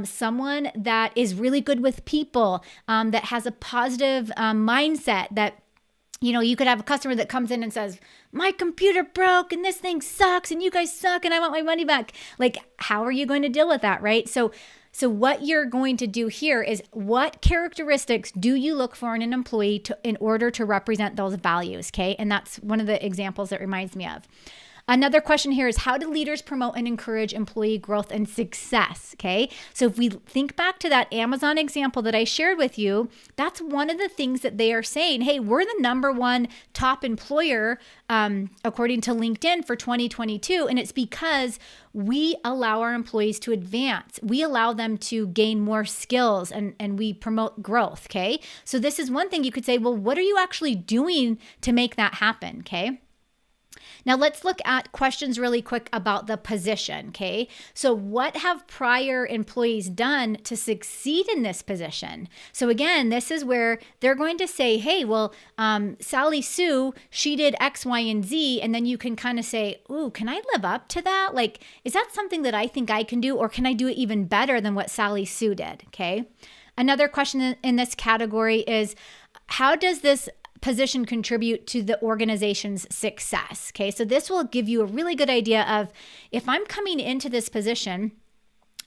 someone that is really good with people, that has a positive mindset. That, you could have a customer that comes in and says, my computer broke and this thing sucks and you guys suck and I want my money back. Like, how are you going to deal with that, right? So what you're going to do here is, what characteristics do you look for in an employee in order to represent those values, okay? And that's one of the examples that reminds me of. Another question here is, how do leaders promote and encourage employee growth and success? Okay. So if we think back to that Amazon example that I shared with you, that's one of the things that they are saying. Hey, we're the #1 top employer, according to LinkedIn for 2022. And it's because we allow our employees to advance. We allow them to gain more skills, and we promote growth. Okay. So this is one thing you could say, well, what are you actually doing to make that happen? Okay. Now let's look at questions really quick about the position, okay? So what have prior employees done to succeed in this position? So again, this is where they're going to say, hey, well, Sally Sue, she did X, Y, and Z, and then you can kind of say, ooh, can I live up to that? Like, is that something that I think I can do, or can I do it even better than what Sally Sue did, okay? Another question in this category is, how does this position contribute to the organization's success? Okay, so this will give you a really good idea of, if I'm coming into this position,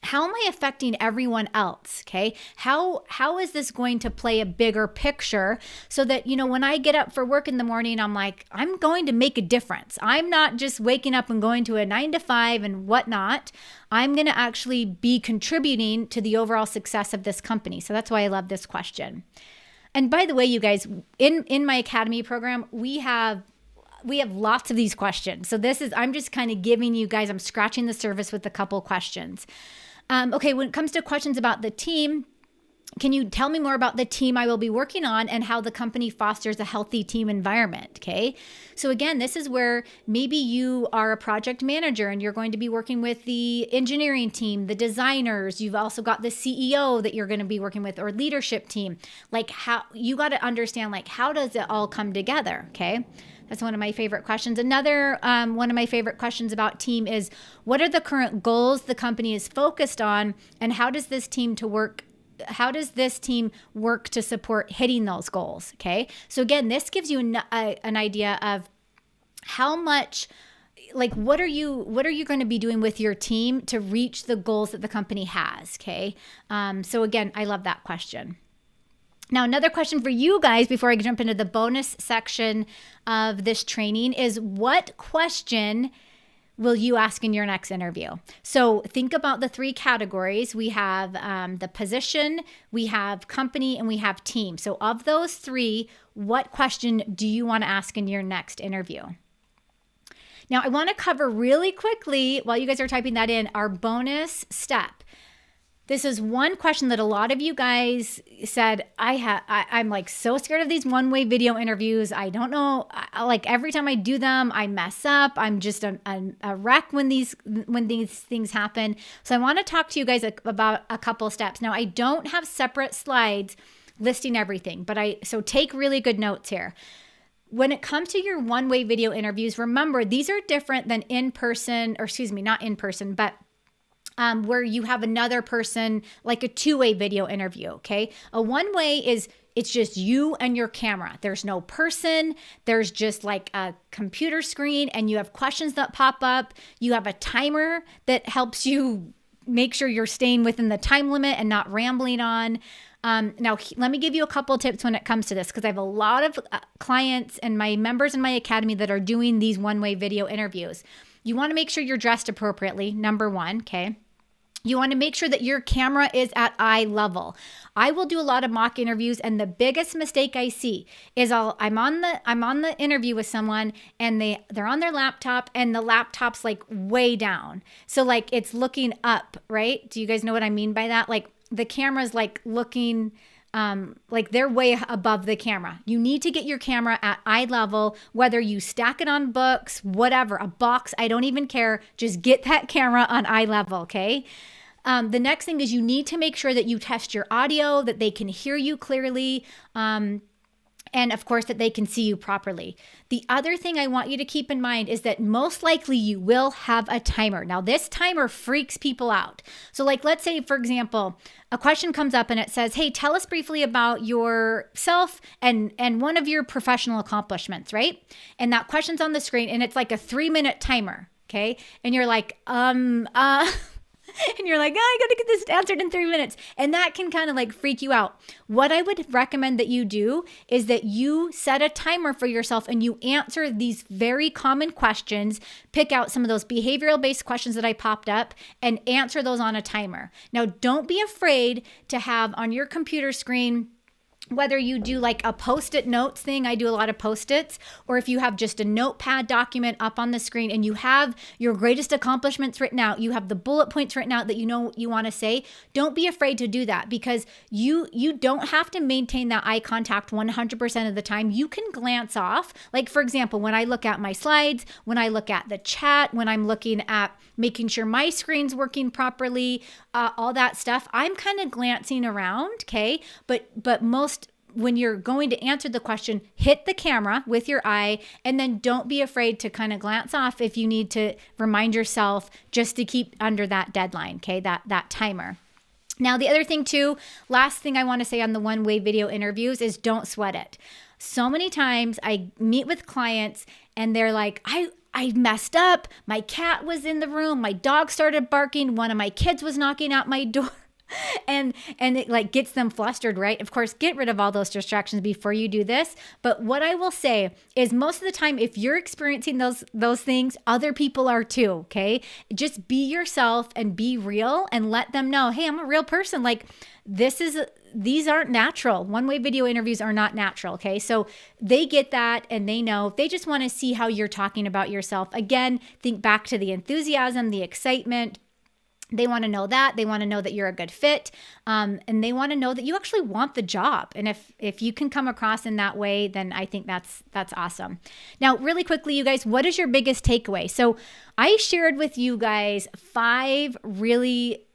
how am I affecting everyone else? Okay, how is this going to play a bigger picture, so that, when I get up for work in the morning, I'm like, I'm going to make a difference. I'm not just waking up and going to a 9 to 5 and whatnot. I'm going to actually be contributing to the overall success of this company. So that's why I love this question. And by the way, you guys, in my Academy program, we have lots of these questions. So I'm just kind of giving you guys, I'm scratching the surface with a couple questions. Okay, when it comes to questions about the team, can you tell me more about the team I will be working on and how the company fosters a healthy team environment? Okay. So again, this is where maybe you are a project manager and you're going to be working with the engineering team, the designers. You've also got the CEO that you're going to be working with, or leadership team. Like, how you got to understand, like, how does it all come together? Okay. That's one of my favorite questions. Another one of my favorite questions about team is, what are the current goals the company is focused on, and how does this team work to support hitting those goals? Okay. So again, this gives you an idea of how much, like, what are you going to be doing with your team to reach the goals that the company has? Okay. So again, I love that question. Now, another question for you guys before I jump into the bonus section of this training is, what question will you ask in your next interview? So think about the three categories. We have the position, we have company, and we have team. So of those three, what question do you want to ask in your next interview? Now, I want to cover really quickly, while you guys are typing that in, our bonus step. This is one question that a lot of you guys said, I'm like so scared of these one-way video interviews. I don't know, like every time I do them, I mess up. I'm just a wreck when these things happen. So I want to talk to you guys about a couple steps. Now, I don't have separate slides listing everything, so take really good notes here. When it comes to your one-way video interviews, remember, these are different than not in person, but where you have another person, like a two-way video interview, okay? A one-way it's just you and your camera. There's no person. There's just like a computer screen, and you have questions that pop up. You have a timer that helps you make sure you're staying within the time limit and not rambling on. Now, let me give you a couple tips when it comes to this, because I have a lot of clients and my members in my academy that are doing these one-way video interviews. You want to make sure you're dressed appropriately, number one, okay? You want to make sure that your camera is at eye level. I will do a lot of mock interviews, and the biggest mistake I see is I'm on the interview with someone, and they're on their laptop, and the laptop's like way down. So like it's looking up, right? Do you guys know what I mean by that? Like the camera's like looking like they're way above the camera. You need to get your camera at eye level, whether you stack it on books, whatever, a box, I don't even care. Just get that camera on eye level, okay? The next thing is you need to make sure that you test your audio, that they can hear you clearly, and of course that they can see you properly. The other thing I want you to keep in mind is that most likely you will have a timer. Now this timer freaks people out. So like, let's say for example, a question comes up and it says, hey, tell us briefly about yourself and one of your professional accomplishments, right? And that question's on the screen and it's like a 3-minute timer, okay? And you're like, and you're like, I got to get this answered in 3 minutes. And that can kind of like freak you out. What I would recommend that you do is that you set a timer for yourself and you answer these very common questions, pick out some of those behavioral based questions that I popped up and answer those on a timer. Now, don't be afraid to have on your computer screen, whether you do like a post-it notes thing, I do a lot of post-its, or if you have just a notepad document up on the screen and you have your greatest accomplishments written out, you have the bullet points written out that you know you want to say, don't be afraid to do that because you don't have to maintain that eye contact 100% of the time. You can glance off. Like for example, when I look at my slides, when I look at the chat, when I'm looking at making sure my screen's working properly, all that stuff, I'm kind of glancing around, okay? But most when you're going to answer the question, hit the camera with your eye and then don't be afraid to kind of glance off if you need to remind yourself just to keep under that deadline, okay, that timer. Now, the other thing too, last thing I want to say on the one-way video interviews is don't sweat it. So many times I meet with clients and they're like, I messed up. My cat was in the room. My dog started barking. One of my kids was knocking at my door. And it like gets them flustered, right? Of course, get rid of all those distractions before you do this. But what I will say is most of the time, if you're experiencing those things, other people are too, okay? Just be yourself and be real and let them know, hey, I'm a real person. Like these aren't natural. One-way video interviews are not natural, okay? So they get that and they know. They just want to see how you're talking about yourself. Again, think back to the enthusiasm, the excitement. They want to know that. They want to know that you're a good fit. And they want to know that you actually want the job. And if you can come across in that way, then I think that's awesome. Now, really quickly, you guys, what is your biggest takeaway? So I shared with you guys 5 really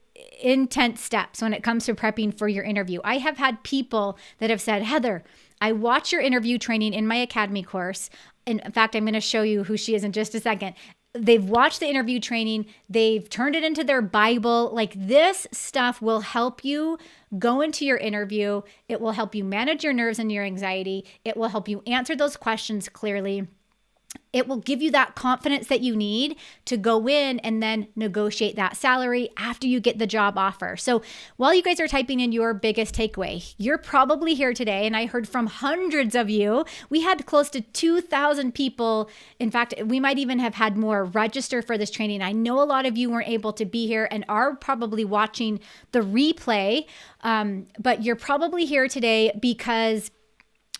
intense steps when it comes to prepping for your interview. I have had people that have said, Heather, I watch your interview training in my academy course. In fact, I'm going to show you who she is in just a second. They've watched the interview training. They've turned it into their Bible. Like this stuff will help you go into your interview. It will help you manage your nerves and your anxiety. It will help you answer those questions clearly. It will give you that confidence that you need to go in and then negotiate that salary after you get the job offer. So while you guys are typing in your biggest takeaway, you're probably here today, and I heard from hundreds of you. We had close to 2,000 people. In fact, we might even have had more register for this training. I know a lot of you weren't able to be here and are probably watching the replay, but you're probably here today because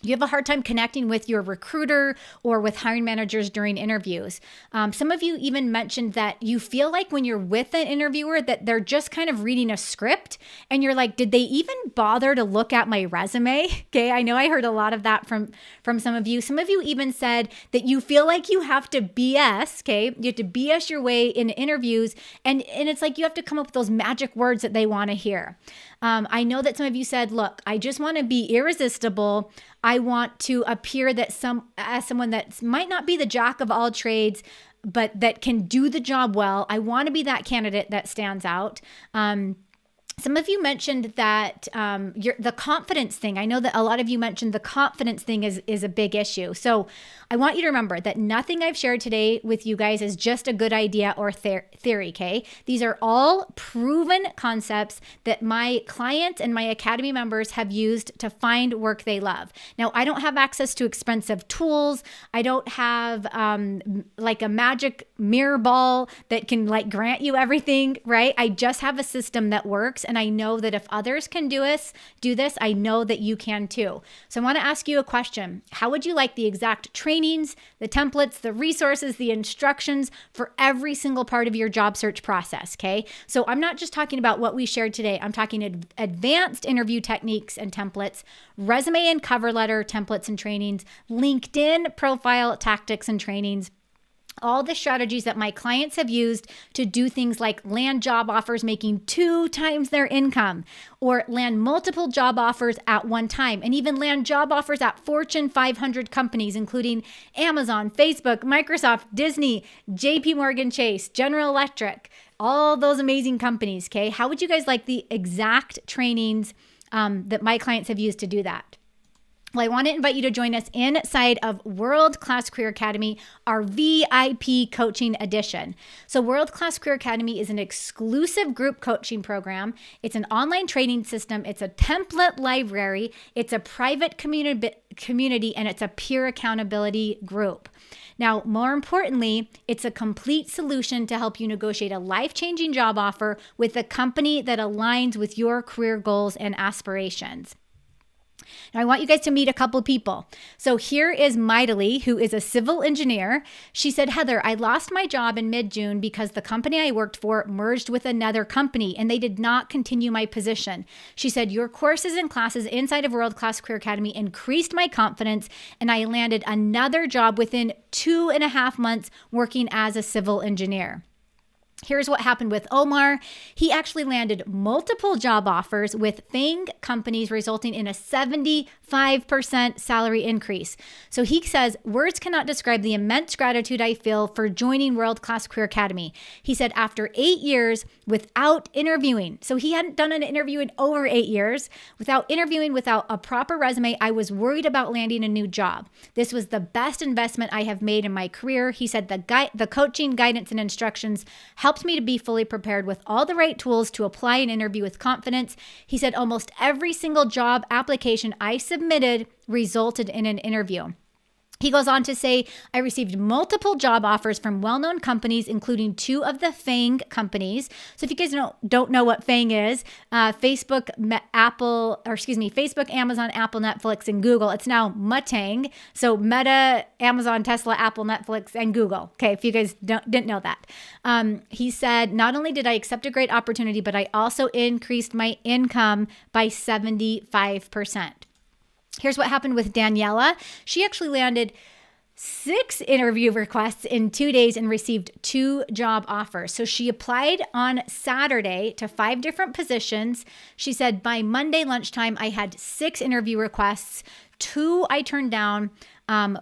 you have a hard time connecting with your recruiter or with hiring managers during interviews. Some of you even mentioned that you feel like when you're with an interviewer that they're just kind of reading a script and you're like, did they even bother to look at my resume? Okay, I know I heard a lot of that from some of you. Some of you even said that you feel like you have to BS, okay? You have to BS your way in interviews, and it's like you have to come up with those magic words that they want to hear. I know that some of you said, look, I just want to be irresistible. I want to appear that as someone that might not be the jack of all trades, but that can do the job well. I want to be that candidate that stands out. Some of you mentioned that the confidence thing. I know that a lot of you mentioned the confidence thing is a big issue. So I want you to remember that nothing I've shared today with you guys is just a good idea or theory, okay? These are all proven concepts that my clients and my Academy members have used to find work they love. Now, I don't have access to expensive tools. I don't have like a magic mirror ball that can like grant you everything, right? I just have a system that works. And I know that if others can do this, I know that you can too. So I want to ask you a question. How would you like the exact trainings, the templates, the resources, the instructions for every single part of your job search process, okay? So I'm not just talking about what we shared today. I'm talking advanced interview techniques and templates, resume and cover letter templates and trainings, LinkedIn profile tactics and trainings, all the strategies that my clients have used to do things like land job offers making 2 times their income, or land multiple job offers at one time, and even land job offers at Fortune 500 companies, including Amazon, Facebook, Microsoft, Disney, JP Morgan Chase, General Electric, all those amazing companies, okay? How would you guys like the exact trainings that my clients have used to do that? Well, I want to invite you to join us inside of World Class Career Academy, our VIP coaching edition. So World Class Career Academy is an exclusive group coaching program. It's an online training system. It's a template library. It's a private community, and it's a peer accountability group. Now, more importantly, it's a complete solution to help you negotiate a life-changing job offer with a company that aligns with your career goals and aspirations. Now, I want you guys to meet a couple people. So here is Mightily, who is a civil engineer. She said, Heather, I lost my job in mid-June because the company I worked for merged with another company and they did not continue my position. She said, your courses and classes inside of World Class Career Academy increased my confidence, and I landed another job within 2.5 months working as a civil engineer. Here's what happened with Omar. He actually landed multiple job offers with FANG companies, resulting in a 75% salary increase. So he says, words cannot describe the immense gratitude I feel for joining World Class Career Academy. He said, after 8 years without interviewing, so he hadn't done an interview in over 8 years, without interviewing, without a proper resume, I was worried about landing a new job. This was the best investment I have made in my career. He said, the coaching, guidance, and instructions helped me to be fully prepared with all the right tools to apply an interview with confidence. He said almost every single job application I submitted resulted in an interview. He goes on to say, I received multiple job offers from well-known companies, including 2 of the FANG companies. So if you guys don't know what FANG is, Facebook, Amazon, Apple, Netflix, and Google. It's now Mutang. So Meta, Amazon, Tesla, Apple, Netflix, and Google. Okay, if you guys didn't know that. He said, not only did I accept a great opportunity, but I also increased my income by 75%. Here's what happened with Daniela. She actually landed 6 interview requests in 2 days and received 2 job offers. So she applied on Saturday to 5 different positions. She said by Monday lunchtime, I had 6 interview requests. 2 I turned down.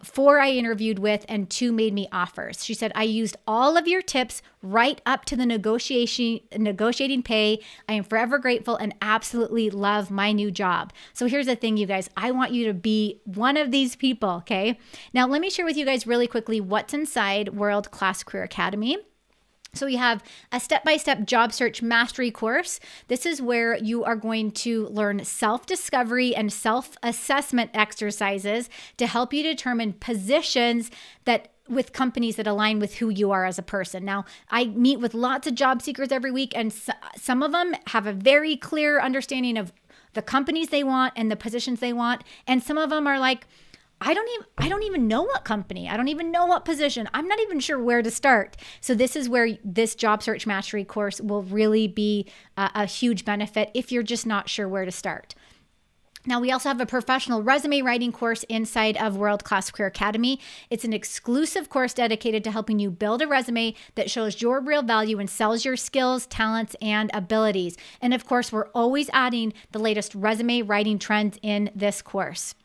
4 I interviewed with, and 2 made me offers. She said, I used all of your tips right up to the negotiating pay. I am forever grateful and absolutely love my new job. So here's the thing, you guys. I want you to be one of these people, okay? Now, let me share with you guys really quickly what's inside World Class Career Academy. So we have a step-by-step job search mastery course. This is where you are going to learn self-discovery and self-assessment exercises to help you determine positions that with companies that align with who you are as a person. Now, I meet with lots of job seekers every week, and some of them have a very clear understanding of the companies they want and the positions they want. And some of them are like, I don't even know what company. I don't even know what position. I'm not even sure where to start. So this is where this job search mastery course will really be a huge benefit if you're just not sure where to start. Now, we also have a professional resume writing course inside of World Class Career Academy. It's an exclusive course dedicated to helping you build a resume that shows your real value and sells your skills, talents, and abilities. And of course, we're always adding the latest resume writing trends in this course.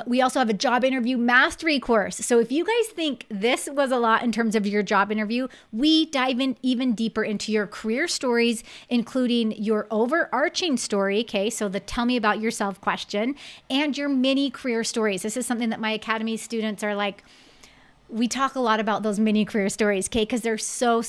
We also have a job interview mastery course. So if you guys think this was a lot in terms of your job interview, we dive in even deeper into your career stories, including your overarching story. Okay, so the tell me about yourself question and your mini career stories. This is something that my Academy students are like, we talk a lot about those mini career stories, okay, because they're so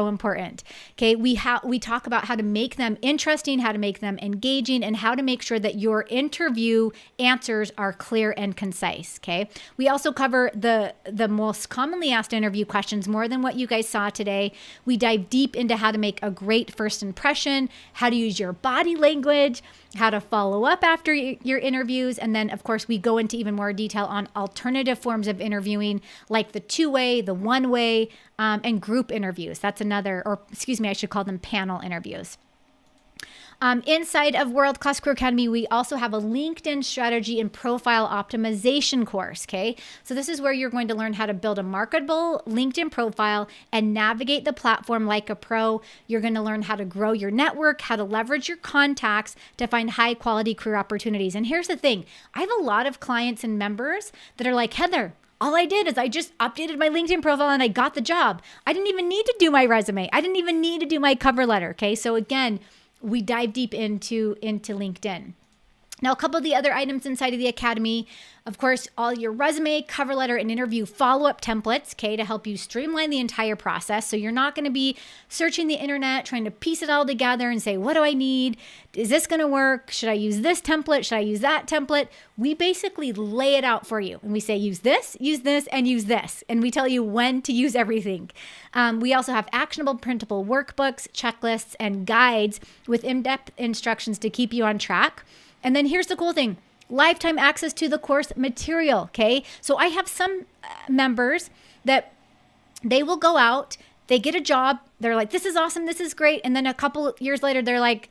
important. Okay, we talk about how to make them interesting, how to make them engaging, and how to make sure that your interview answers are clear and concise. Okay, we also cover the most commonly asked interview questions more than what you guys saw today. We dive deep into how to make a great first impression, how to use your body language, how to follow up after your interviews. And then, of course, we go into even more detail on alternative forms of interviewing, like the two-way, the one-way, and group interviews. That's another, or excuse me, I should call them panel interviews. Inside of World Class Career Academy, we also have a LinkedIn strategy and profile optimization course, okay? So this is where you're going to learn how to build a marketable LinkedIn profile and navigate the platform like a pro. You're going to learn how to grow your network, how to leverage your contacts to find high quality career opportunities. And here's the thing, I have a lot of clients and members that are like, Heather, all I did is I just updated my LinkedIn profile and I got the job. I didn't even need to do my resume. I didn't even need to do my cover letter, okay? So again, we dive deep into LinkedIn. Now, a couple of the other items inside of the Academy, of course, all your resume, cover letter, and interview follow-up templates, okay, to help you streamline the entire process. So you're not going to be searching the internet, trying to piece it all together and say, what do I need? Is this going to work? Should I use this template? Should I use that template? We basically lay it out for you. And we say, use this, and use this. And we tell you when to use everything. We also have actionable printable workbooks, checklists, and guides with in-depth instructions to keep you on track. And then here's the cool thing, lifetime access to the course material, okay? So I have some members that they will go out, they get a job, they're like, this is awesome, this is great. And then a couple years later, they're like,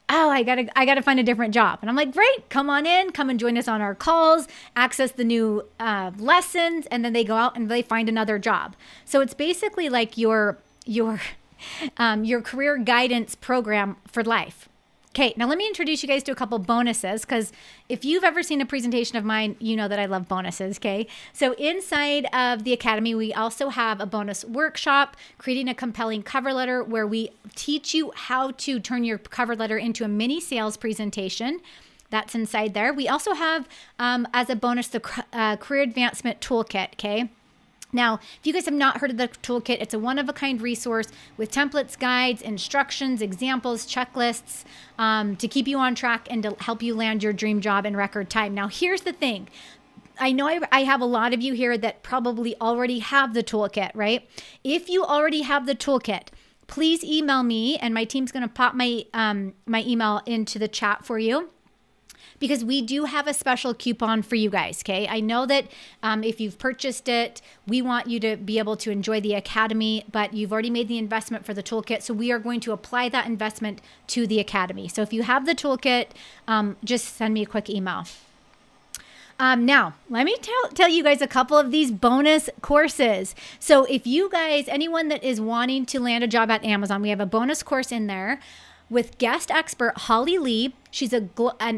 oh, I gotta find a different job. And I'm like, great, come on in, come and join us on our calls, access the new lessons, and then they go out and they find another job. So it's basically like your career guidance program for life. Okay, now let me introduce you guys to a couple bonuses, because if you've ever seen a presentation of mine, you know that I love bonuses, okay? So inside of the Academy, we also have a bonus workshop, creating a compelling cover letter, where we teach you how to turn your cover letter into a mini sales presentation. That's inside there. We also have, as a bonus, the Career Advancement Toolkit, okay? Now, if you guys have not heard of the Toolkit, it's a one-of-a-kind resource with templates, guides, instructions, examples, checklists to keep you on track and to help you land your dream job in record time. Now, here's the thing. I know I have a lot of you here that probably already have the Toolkit, right? If you already have the Toolkit, please email me, and my team's going to pop my email into the chat for you, because we do have a special coupon for you guys, okay? I know that if you've purchased it, we want you to be able to enjoy the Academy, but you've already made the investment for the Toolkit, so we are going to apply that investment to the Academy. So if you have the Toolkit, just send me a quick email. Now, let me tell you guys a couple of these bonus courses. So if you guys, anyone that is wanting to land a job at Amazon, we have a bonus course in there with guest expert Holly Lee She's an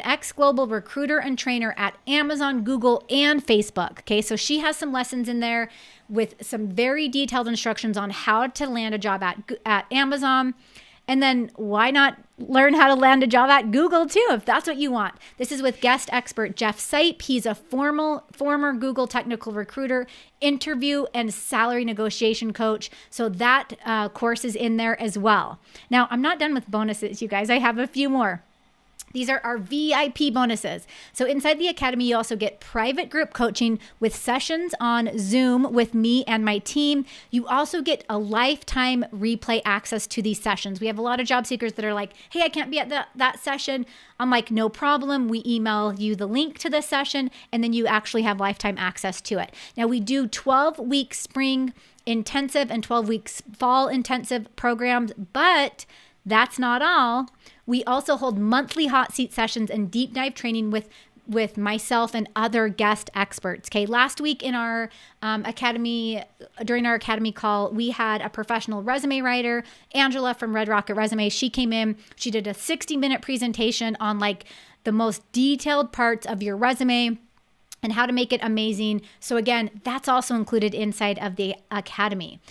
ex-global recruiter and trainer at Amazon, Google, and Facebook. Okay, so she has some lessons in there with some very detailed instructions on how to land a job at Amazon. And then why not learn how to land a job at Google too, if that's what you want. This is with guest expert Jeff Sipe. He's a former Google technical recruiter, interview and salary negotiation coach. So that course is in there as well. Now, I'm not done with bonuses, you guys. I have a few more. These are our VIP bonuses. So inside the Academy, you also get private group coaching with sessions on Zoom with me and my team. You also get a lifetime replay access to these sessions. We have a lot of job seekers that are like, hey, I can't be at that session. I'm like, no problem. We email you the link to the session, and then you actually have lifetime access to it. Now, we do 12-week spring intensive and 12 weeks fall intensive programs, but that's not all. We also hold monthly hot seat sessions and deep dive training with myself and other guest experts. Okay, last week in our academy, during our academy call, we had a professional resume writer, Angela from Red Rocket Resume. She came in, she did a 60-minute presentation on like the most detailed parts of your resume and how to make it amazing. So again, that's also included inside of the academy.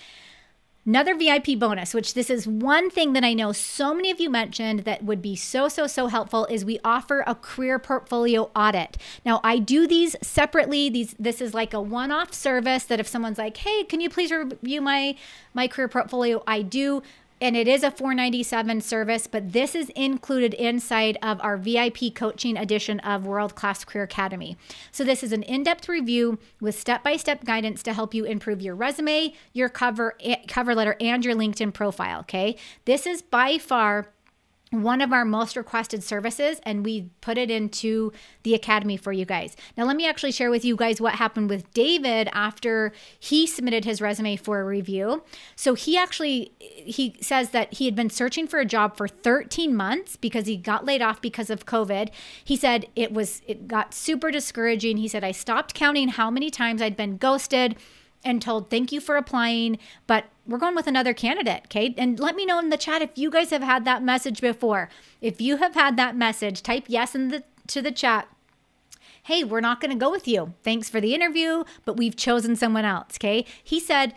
Another VIP bonus, which this is one thing that I know so many of you mentioned that would be so helpful, is we offer a career portfolio audit. Now, I do these separately. This is like a one-off service that if someone's like, hey, can you please review my career portfolio? I do. And it is a $497 service, but this is included inside of our VIP coaching edition of World Class Career Academy. So this is an in-depth review with step-by-step guidance to help you improve your resume, your cover letter, and your LinkedIn profile, okay? This is by far one of our most requested services, and we put it into the Academy for you guys. Now, let me actually share with you guys what happened with David after he submitted his resume for a review. So he says that he had been searching for a job for 13 months because he got laid off because of COVID. He said it got super discouraging. He said, I stopped counting how many times I'd been ghosted and told, thank you for applying, but we're going with another candidate, okay? And let me know in the chat if you guys have had that message before. If you have had that message, type yes to the chat. Hey, we're not going to go with you. Thanks for the interview, but we've chosen someone else, okay? He said,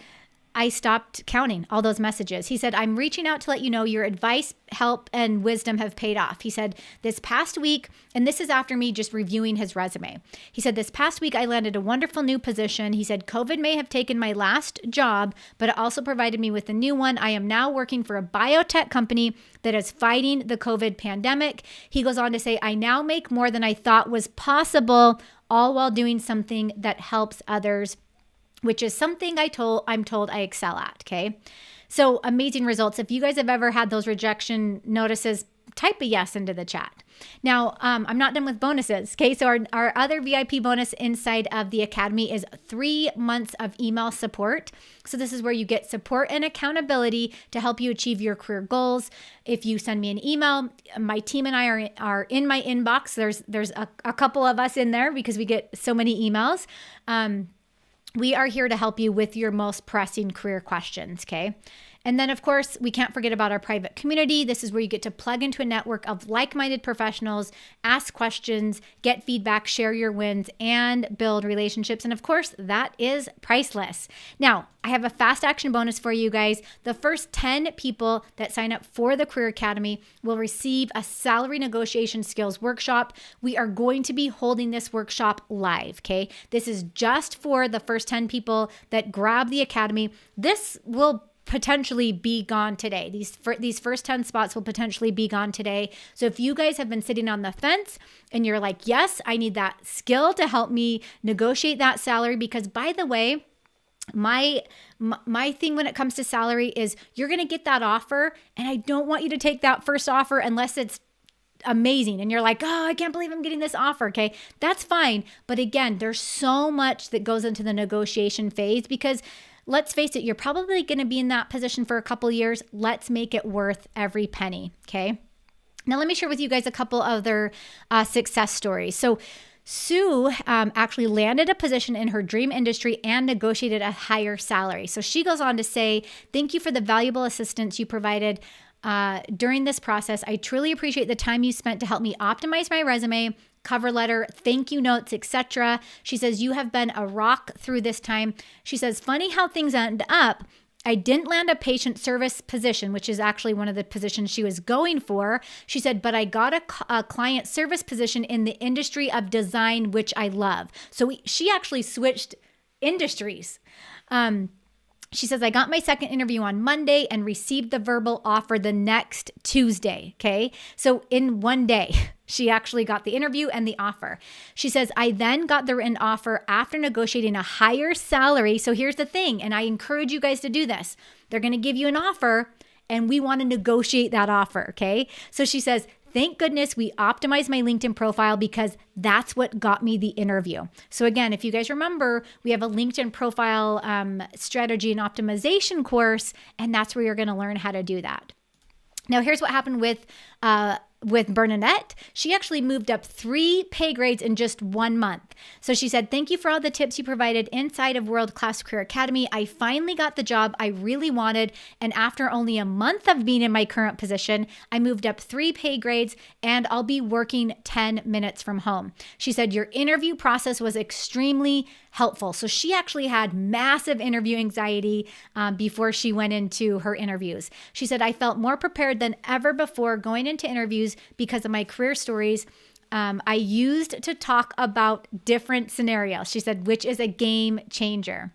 I stopped counting all those messages. He said, I'm reaching out to let you know your advice, help, and wisdom have paid off. He said, this past week, and this is after me just reviewing his resume. He said, this past week, I landed a wonderful new position. He said, COVID may have taken my last job, but it also provided me with a new one. I am now working for a biotech company that is fighting the COVID pandemic. He goes on to say, I now make more than I thought was possible, all while doing something that helps others, which is something I'm told I excel at, okay? So amazing results. If you guys have ever had those rejection notices, type a yes into the chat. Now, I'm not done with bonuses, okay? So our other VIP bonus inside of the Academy is 3 months of email support. So this is where you get support and accountability to help you achieve your career goals. If you send me an email, my team and I are in my inbox. There's a couple of us in there because we get so many emails. We are here to help you with your most pressing career questions, okay? And then, of course, we can't forget about our private community. This is where you get to plug into a network of like-minded professionals, ask questions, get feedback, share your wins, and build relationships. And of course, that is priceless. Now, I have a fast action bonus for you guys. The first 10 people that sign up for the Career Academy will receive a salary negotiation skills workshop. We are going to be holding this workshop live, okay? This is just for the first 10 people that grab the Academy. This will potentially be gone today. These first 10 spots will potentially be gone today. So if you guys have been sitting on the fence and you're like, yes, I need that skill to help me negotiate that salary, because by the way, my thing when it comes to salary is you're going to get that offer, and I don't want you to take that first offer unless it's amazing and you're like, oh, I can't believe I'm getting this offer. Okay, that's fine. But again, there's so much that goes into the negotiation phase, because let's face it, you're probably going to be in that position for a couple years. Let's make it worth every penny, okay? Now, let me share with you guys a couple other success stories. So Sue actually landed a position in her dream industry and negotiated a higher salary. So she goes on to say, thank you for the valuable assistance you provided during this process. I truly appreciate the time you spent to help me optimize my resume, cover letter, thank you notes, etc. She says, you have been a rock through this time. She says, funny how things end up. I didn't land a patient service position, which is actually one of the positions she was going for. She said, but I got a client service position in the industry of design, which I love. So she actually switched industries. She says, I got my second interview on Monday and received the verbal offer the next Tuesday. Okay. So in one day, she actually got the interview and the offer. She says, I then got the written offer after negotiating a higher salary. So here's the thing, and I encourage you guys to do this. They're going to give you an offer and we want to negotiate that offer. Okay. So she says, thank goodness we optimized my LinkedIn profile because that's what got me the interview. So again, if you guys remember, we have a LinkedIn profile strategy and optimization course, and that's where you're going to learn how to do that. Now, here's what happened with Bernadette. She actually moved up 3 pay grades in just 1 month. So she said, thank you for all the tips you provided inside of World Class Career Academy. I finally got the job I really wanted. And after only a month of being in my current position, I moved up 3 pay grades and I'll be working 10 minutes from home. She said, your interview process was extremely helpful. So she actually had massive interview anxiety before she went into her interviews. She said, I felt more prepared than ever before going into interviews because of my career stories. I used to talk about different scenarios. She said, which is a game changer.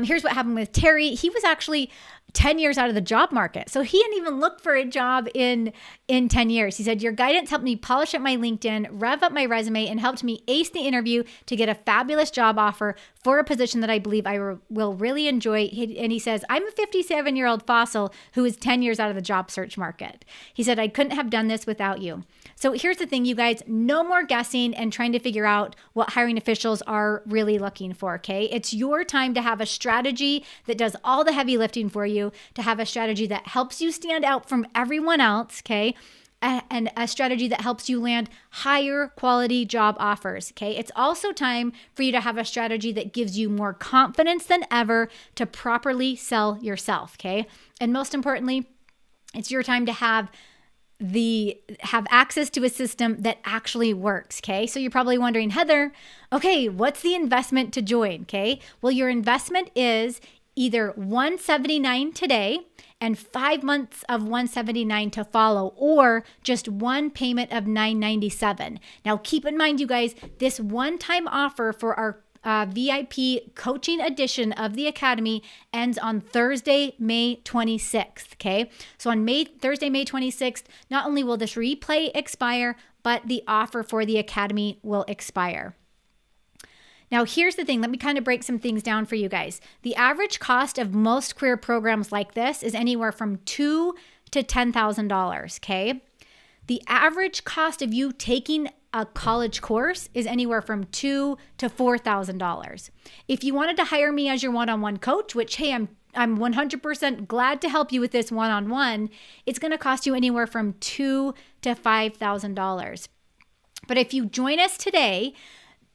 Here's what happened with Terry. He was actually 10 years out of the job market. So he hadn't even looked for a job in 10 years. He said, your guidance helped me polish up my LinkedIn, rev up my resume, and helped me ace the interview to get a fabulous job offer for a position that I believe I will really enjoy. And he says, I'm a 57-year-old fossil who is 10 years out of the job search market. He said, I couldn't have done this without you. So here's the thing, you guys, no more guessing and trying to figure out what hiring officials are really looking for, okay? It's your time to have a strategy that does all the heavy lifting for you, to have a strategy that helps you stand out from everyone else, okay? And a strategy that helps you land higher quality job offers, okay? It's also time for you to have a strategy that gives you more confidence than ever to properly sell yourself, okay? And most importantly, it's your time to have access to a system that actually works, okay? So you're probably wondering, Heather, okay, what's the investment to join, okay? Well, your investment is either $179 today and 5 months of $179 to follow, or just one payment of $997. Now, keep in mind, you guys, this one-time offer for our VIP coaching edition of the Academy ends on Thursday, May 26th, okay? So on Thursday, May 26th, not only will this replay expire, but the offer for the Academy will expire. Now, here's the thing. Let me kind of break some things down for you guys. The average cost of most career programs like this is anywhere from $2,000 to $10,000, okay? The average cost of you taking a college course is anywhere from $2,000 to $4,000. If you wanted to hire me as your one-on-one coach, which, hey, I'm 100% glad to help you with this one-on-one, it's going to cost you anywhere from $2,000 to $5,000. But if you join us today,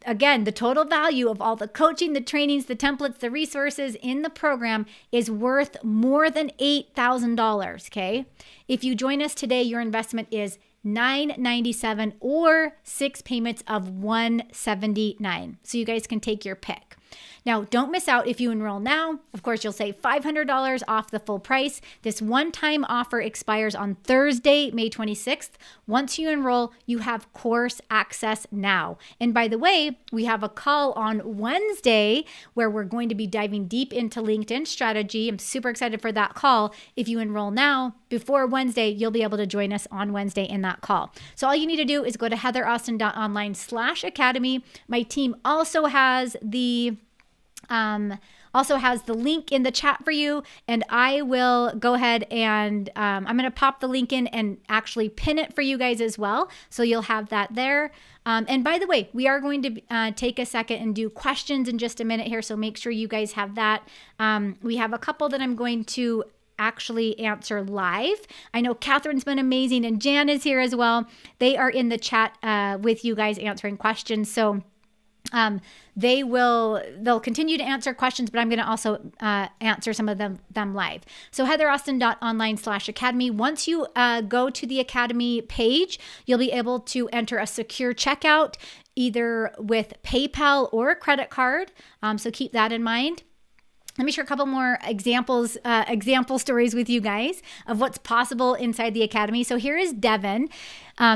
again, the total value of all the coaching, the trainings, the templates, the resources in the program is worth more than $8,000, okay? If you join us today, your investment is $997 or 6 payments of $179. So you guys can take your pick. Now, don't miss out if you enroll now. Of course, you'll save $500 off the full price. This one-time offer expires on Thursday, May 26th. Once you enroll, you have course access now. And by the way, we have a call on Wednesday where we're going to be diving deep into LinkedIn strategy. I'm super excited for that call. If you enroll now, before Wednesday, you'll be able to join us on Wednesday in that call. So all you need to do is go to heatheraustin.online/academy. My team also has the link in the chat for you, and I will go ahead and I'm going to pop the link in and actually pin it for you guys as well, so you'll have that there. And by the way, we are going to take a second and do questions in just a minute here, so make sure you guys have that. We have a couple that I'm going to actually answer live. I know Catherine's been amazing, and Jan is here as well. They are in the chat with you guys answering questions, so They'll continue to answer questions, but I'm going to also answer some of them live. So heatheraustin.online/academy. Once you go to the Academy page, you'll be able to enter a secure checkout either with PayPal or a credit card. So keep that in mind. Let me share a couple more example stories with you guys of what's possible inside the Academy. So here is Devin.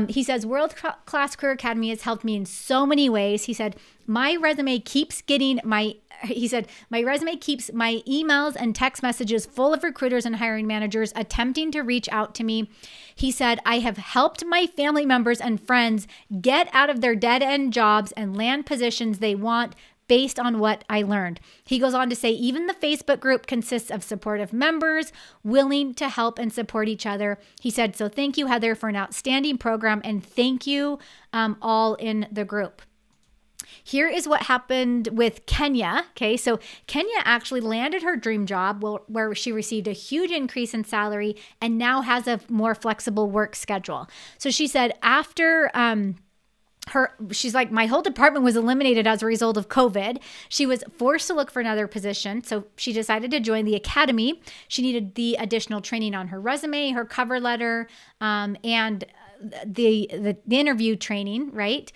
He says, World Class Career Academy has helped me in so many ways. He said, my resume keeps my emails and text messages full of recruiters and hiring managers attempting to reach out to me. He said, I have helped my family members and friends get out of their dead-end jobs and land positions they want based on what I learned. He goes on to say, even the Facebook group consists of supportive members willing to help and support each other. He said, so thank you, Heather, for an outstanding program, and thank you all in the group. Here is what happened with Kenya. Okay, so Kenya actually landed her dream job where she received a huge increase in salary and now has a more flexible work schedule. So she said after she's like, my whole department was eliminated as a result of COVID. She was forced to look for another position. So she decided to join the Academy. She needed the additional training on her resume, her cover letter, and the interview training, right?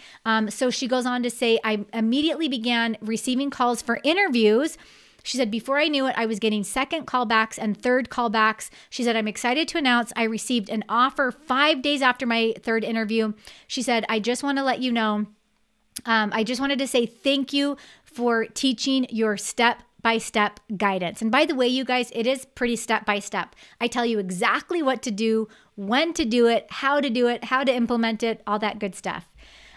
So she goes on to say, I immediately began receiving calls for interviews. She said, before I knew it, I was getting second callbacks and third callbacks. She said, I'm excited to announce I received an offer 5 days after my third interview. She said, I just want to let you know, I just wanted to say thank you for teaching your step-by-step guidance. And by the way, you guys, it is pretty step-by-step. I tell you exactly what to do, when to do it, how to implement it, all that good stuff.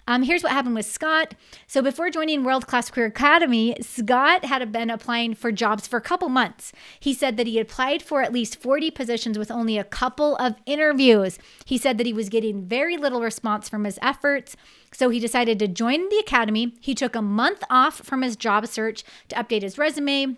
Here's what happened with Scott. So before joining World Class Career Academy, Scott had been applying for jobs for a couple months. He said that he applied for at least 40 positions with only a couple of interviews. He said that he was getting very little response from his efforts. So he decided to join the Academy. He took a month off from his job search to update his resume,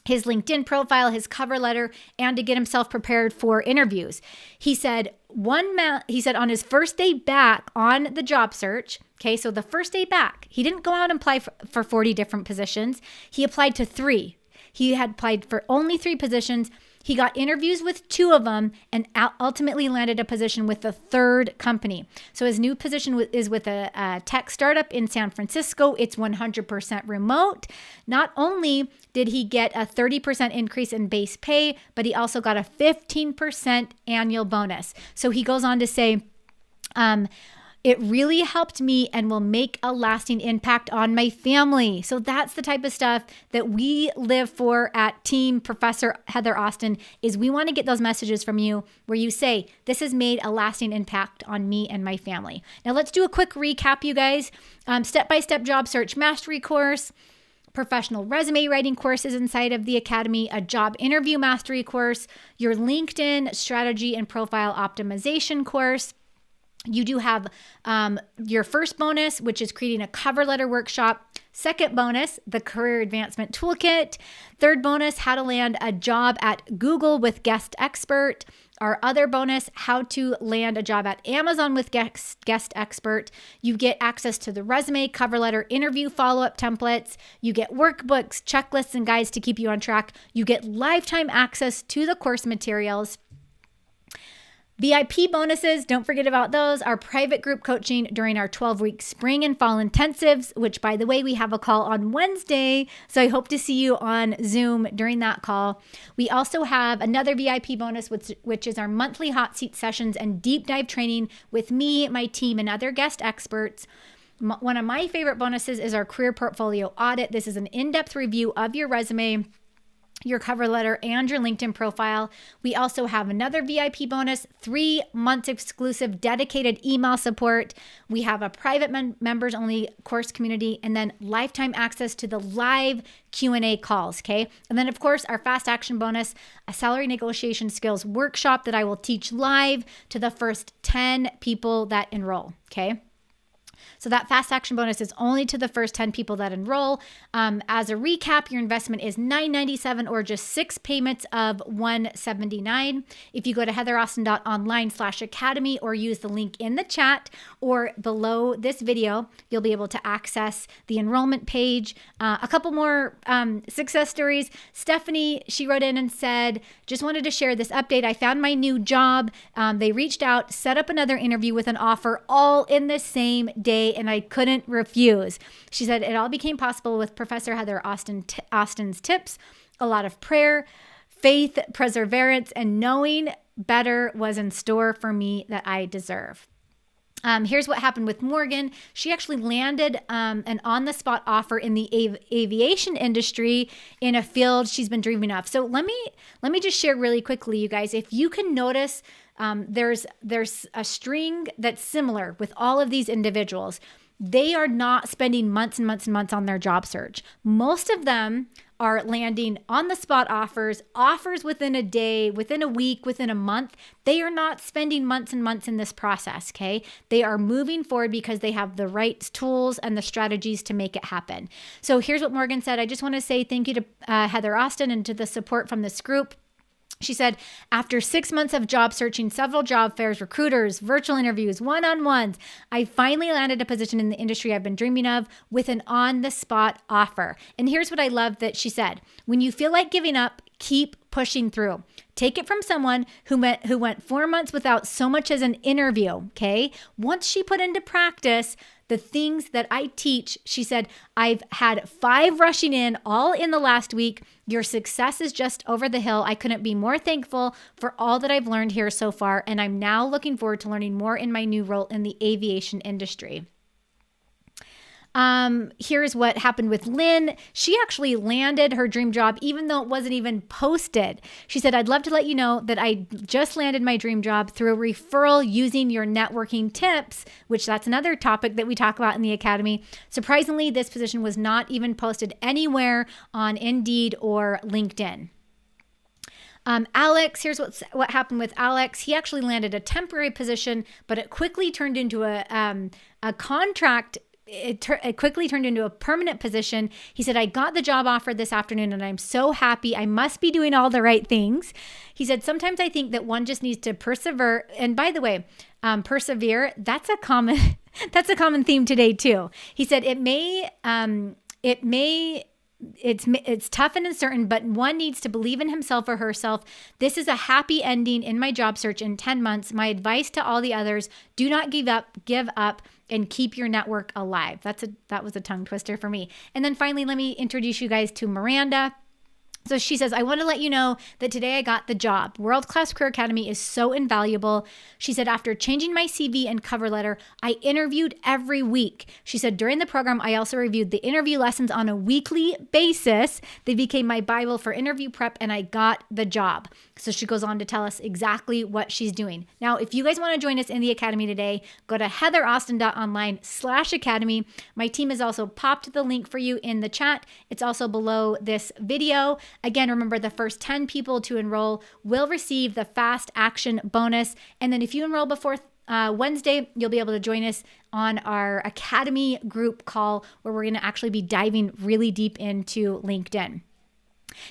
his LinkedIn profile, his cover letter, and to get himself prepared for interviews. He said on his first day back on the job search, okay, so the first day back, he didn't go out and apply for 40 different positions. He applied to 3. He had applied for only 3 positions. He got interviews with 2 of them and ultimately landed a position with the 3rd company. So his new position is with a tech startup in San Francisco. It's 100% remote. Not only did he get a 30% increase in base pay, but he also got a 15% annual bonus. So he goes on to say, it really helped me and will make a lasting impact on my family. So that's the type of stuff that we live for at Team Professor Heather Austin, is we want to get those messages from you where you say, this has made a lasting impact on me and my family. Now let's do a quick recap, you guys. Step-by-step job search mastery course, professional resume writing courses inside of the Academy, a job interview mastery course, your LinkedIn strategy and profile optimization course. You do have your first bonus, which is creating a cover letter workshop. Second bonus, the career advancement toolkit. Third bonus, how to land a job at Google with guest expert. Our other bonus, how to land a job at Amazon with guest expert. You get access to the resume, cover letter, interview follow-up templates. You get workbooks, checklists, and guides to keep you on track. You get lifetime access to the course materials. VIP bonuses, don't forget about those. Our private group coaching during our 12-week spring and fall intensives, which, by the way, we have a call on Wednesday. So I hope to see you on Zoom during that call. We also have another VIP bonus, which is our monthly hot seat sessions and deep dive training with me, my team, and other guest experts. One of my favorite bonuses is our career portfolio audit. This is an in-depth review of your resume, your cover letter, and your LinkedIn profile. We also have another VIP bonus, 3 months exclusive dedicated email support. We have a private members only course community, and then lifetime access to the live Q&A calls, okay? And then of course, our fast action bonus, a salary negotiation skills workshop that I will teach live to the first 10 people that enroll, okay? So that fast action bonus is only to the first 10 people that enroll. As a recap, your investment is $997 or just 6 payments of $179. If you go to heatheraustin.online/academy or use the link in the chat or below this video, you'll be able to access the enrollment page. A couple more success stories. Stephanie, she wrote in and said, just wanted to share this update. I found my new job. They reached out, set up another interview with an offer all in the same day, and I couldn't refuse. She said it all became possible with Professor Heather Austin's tips, a lot of prayer, faith, perseverance, and knowing better was in store for me that I deserve. Here's what happened with Morgan. She actually landed an on-the-spot offer in the aviation industry in a field she's been dreaming of. So let me just share really quickly, you guys. If you can notice, there's a string that's similar with all of these individuals. They are not spending months and months and months on their job search. Most of them are landing on-the-spot offers within a day, within a week, within a month. They are not spending months and months in this process, okay? They are moving forward because they have the right tools and the strategies to make it happen. So here's what Morgan said. I just want to say thank you to Heather Austin and to the support from this group. She said, after 6 months of job searching, several job fairs, recruiters, virtual interviews, one-on-ones, I finally landed a position in the industry I've been dreaming of with an on-the-spot offer. And here's what I love that she said. When you feel like giving up, keep pushing through. Take it from someone who went 4 months without so much as an interview, okay? Once she put into practice the things that I teach, she said, I've had 5 rushing in all in the last week. Your success is just over the hill. I couldn't be more thankful for all that I've learned here so far, and I'm now looking forward to learning more in my new role in the aviation industry. Here's what happened with Lynn. She actually landed her dream job even though it wasn't even posted. She said, I'd love to let you know that I just landed my dream job through a referral using your networking tips, which that's another topic that we talk about in the Academy. Surprisingly, this position was not even posted anywhere on Indeed or LinkedIn. Alex, here's what happened with Alex. He actually landed a temporary position, but it quickly turned into a contract. It quickly turned into a permanent position. He said, I got the job offer this afternoon and I'm so happy. I must be doing all the right things. He said, sometimes I think that one just needs to persevere. And by the way, persevere, that's a common theme today too. He said, it's tough and uncertain, but one needs to believe in himself or herself. This is a happy ending in my job search in 10 months. My advice to all the others, do not give up, and keep your network alive. That was a tongue twister for me. And then finally, let me introduce you guys to Miranda. So she says, I want to let you know that today I got the job. World Class Career Academy is so invaluable. She said, after changing my CV and cover letter, I interviewed every week. She said, during the program, I also reviewed the interview lessons on a weekly basis. They became my Bible for interview prep and I got the job. So she goes on to tell us exactly what she's doing. Now, if you guys want to join us in the Academy today, go to heatheraustin.online/academy. My team has also popped the link for you in the chat. It's also below this video. Again, remember the first 10 people to enroll will receive the fast action bonus. And then if you enroll before Wednesday, you'll be able to join us on our Academy group call where we're going to actually be diving really deep into LinkedIn.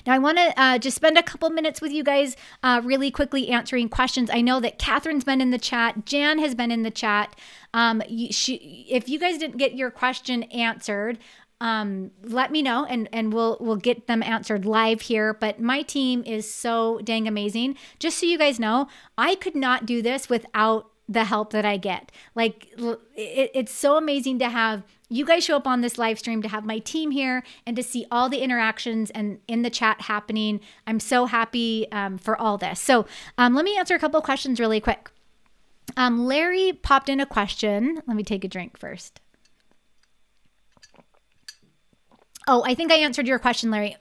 Now, I want to just spend a couple minutes with you guys really quickly answering questions. I know that Catherine's been in the chat. Jan has been in the chat. If you guys didn't get your question answered, let me know and we'll get them answered live here. But my team is so dang amazing. Just so you guys know, I could not do this without the help that I get. Like it's so amazing to have you guys show up on this live stream, to have my team here and to see all the interactions and in the chat happening. I'm so happy for all this. So let me answer a couple of questions really quick. Larry popped in a question. Let me take a drink first. Oh, I think I answered your question, Larry.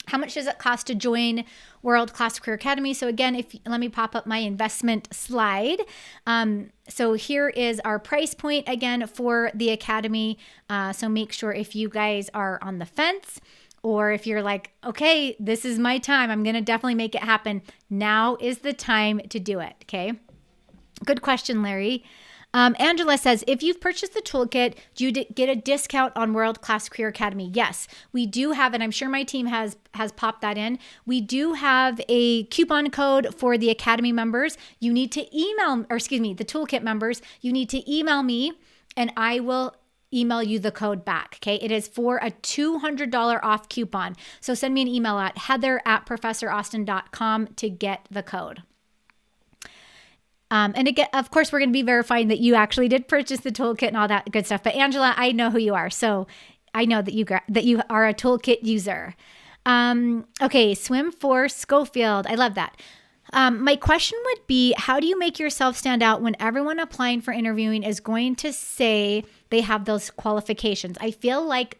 How much does it cost to join World Class Career Academy? So again, let me pop up my investment slide. So here is our price point again for the Academy. So make sure if you guys are on the fence or if you're like, okay, this is my time, I'm going to definitely make it happen. Now is the time to do it. Okay. Good question, Larry. Angela says, if you've purchased the toolkit, do you get a discount on World Class Career Academy? Yes, we do have, and I'm sure my team has popped that in. We do have a coupon code for the Academy members. You need to the toolkit members, you need to email me and I will email you the code back. Okay. It is for a $200 off coupon. So send me an email at heather@professораustin.com to get the code. And again, of course, we're going to be verifying that you actually did purchase the toolkit and all that good stuff. But Angela, I know who you are. So I know that you are a toolkit user. Okay. Swim for Schofield. I love that. My question would be, how do you make yourself stand out when everyone applying for interviewing is going to say they have those qualifications? I feel like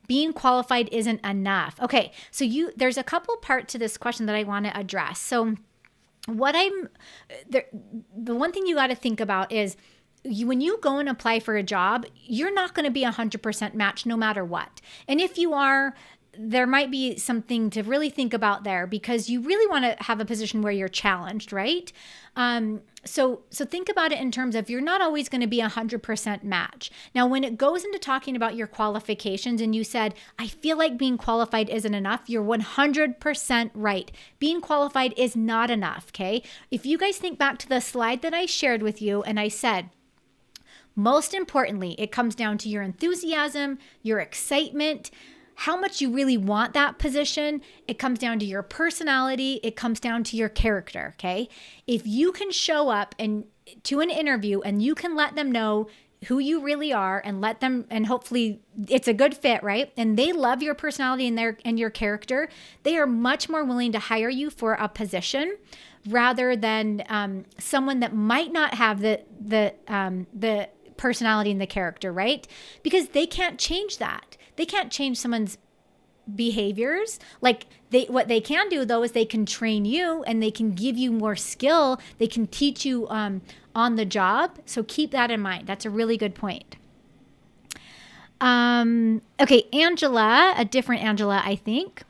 being qualified isn't enough. Okay, so there's a couple parts to this question that I want to address. So the one thing you got to think about is when you go and apply for a job, you're not going to be 100% matched no matter what. And if you are, there might be something to really think about there, because you really want to have a position where you're challenged, right? So think about it in terms of you're not always going to be 100% match. Now, when it goes into talking about your qualifications and you said, I feel like being qualified isn't enough, you're 100% right. Being qualified is not enough, okay? If you guys think back to the slide that I shared with you and I said, most importantly, it comes down to your enthusiasm, your excitement, how much you really want that position. It comes down to your personality. It comes down to your character, okay? If you can show up to an interview and you can let them know who you really are and hopefully it's a good fit, right? And they love your personality and your character, they are much more willing to hire you for a position rather than someone that might not have the personality and the character, right? Because they can't change that. They can't change someone's behaviors. What they can do though is they can train you and they can give you more skill. They can teach you on the job. So keep that in mind. That's a really good point. Okay, Angela, a different Angela, I think.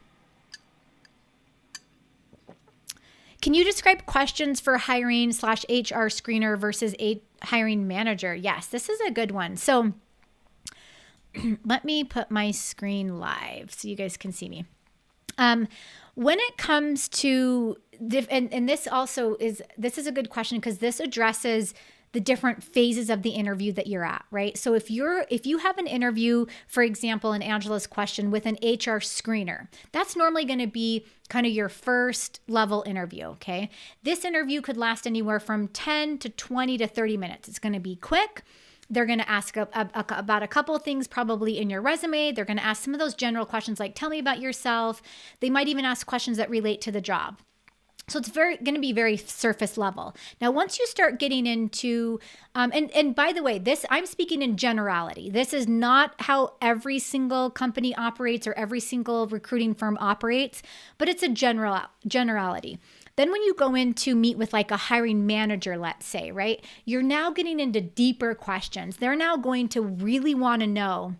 Can you describe questions for hiring / HR screener versus a hiring manager? Yes, this is a good one. So let me put my screen live so you guys can see me. When it comes to, and this is a good question because this addresses the different phases of the interview that you're at, right? So if you have an interview, for example, in Angela's question with an HR screener, that's normally going to be kind of your first level interview, okay? This interview could last anywhere from 10 to 20 to 30 minutes. It's going to be quick. They're going to ask about a couple of things probably in your resume. They're going to ask some of those general questions like, tell me about yourself. They might even ask questions that relate to the job. So it's going to be very surface level. Now, once you start getting into, and by the way, I'm speaking in generality. This is not how every single company operates or every single recruiting firm operates, but it's a generality. Then when you go in to meet with like a hiring manager, let's say, right, you're now getting into deeper questions. They're now going to really want to know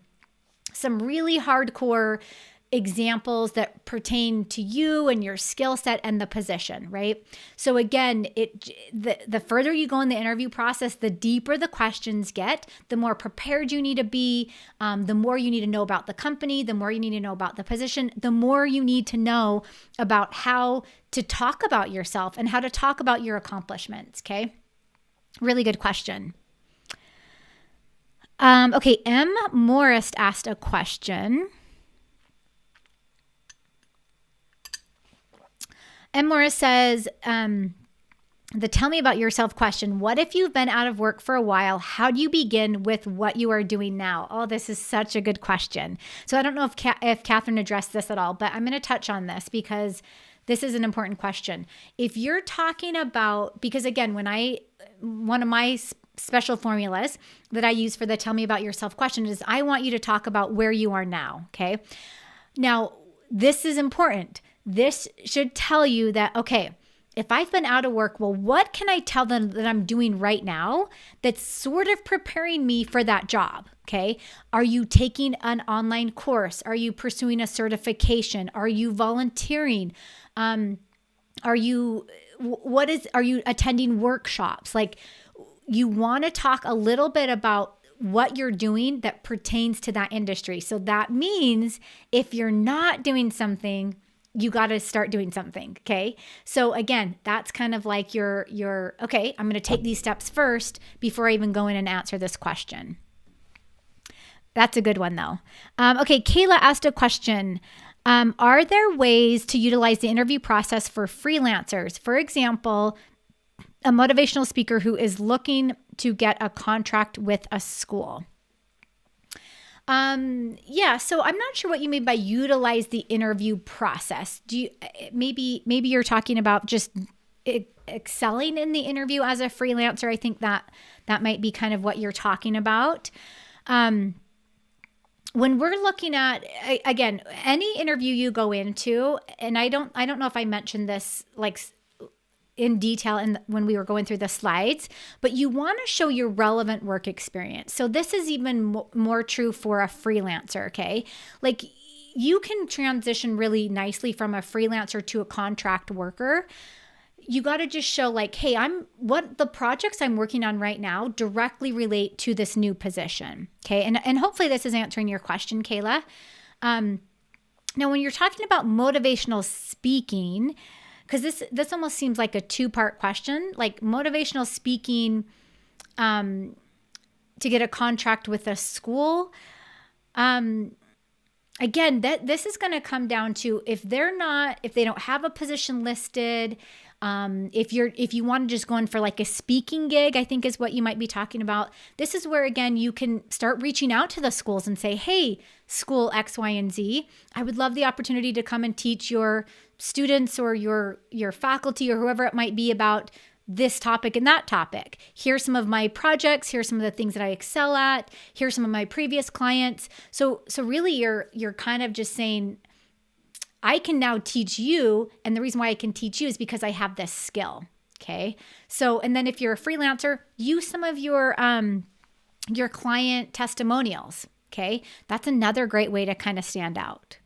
some really hardcore examples that pertain to you and your skill set and the position, right? So again, the further you go in the interview process, the deeper the questions get, the more prepared you need to be, the more you need to know about the company, the more you need to know about the position, the more you need to know about how to talk about yourself and how to talk about your accomplishments, okay? Really good question. Okay, M. Morris asked a question. M. Morris says, the tell me about yourself question. What if you've been out of work for a while? How do you begin with what you are doing now? Oh, this is such a good question. So I don't know if Catherine addressed this at all, but I'm going to touch on this because this is an important question. If you're talking about, because again, one of my special formulas that I use for the tell me about yourself question is I want you to talk about where you are now. Okay. Now, this is important. This should tell you that, okay, if I've been out of work, well, what can I tell them that I'm doing right now that's sort of preparing me for that job? Okay. Are you taking an online course? Are you pursuing a certification? Are you volunteering? Are you attending workshops? Like, you want to talk a little bit about what you're doing that pertains to that industry. So that means if you're not doing something, you got to start doing something. Okay. So again, that's kind of like your, okay, I'm going to take these steps first before I even go in and answer this question. That's a good one though. Okay. Kayla asked a question. Are there ways to utilize the interview process for freelancers? For example, a motivational speaker who is looking to get a contract with a school. Yeah, so I'm not sure what you mean by utilize the interview process. Do you maybe you're talking about just excelling in the interview as a freelancer? I think that might be kind of what you're talking about. When we're looking at, again, any interview you go into, and I don't know if I mentioned this like in detail when we were going through the slides, but you want to show your relevant work experience. So this is even more true for a freelancer, okay? Like you can transition really nicely from a freelancer to a contract worker. You got to just show like, hey, what the projects I'm working on right now directly relate to this new position, okay? And hopefully this is answering your question, Kayla. Now, when you're talking about motivational speaking, because this almost seems like a two-part question, like motivational speaking to get a contract with a school. Again, this is going to come down to if they don't have a position listed, if you want to just go in for like a speaking gig, I think is what you might be talking about. This is where, again, you can start reaching out to the schools and say, hey, school X, Y, and Z, I would love the opportunity to come and teach your students or your faculty or whoever it might be about this topic and that topic. Here's some of my projects. Here's some of the things that I excel at. Here's some of my previous clients. So really you're kind of just saying, I can now teach you. And the reason why I can teach you is because I have this skill. Okay. So, and then if you're a freelancer, use some of your client testimonials. Okay. That's another great way to kind of stand out.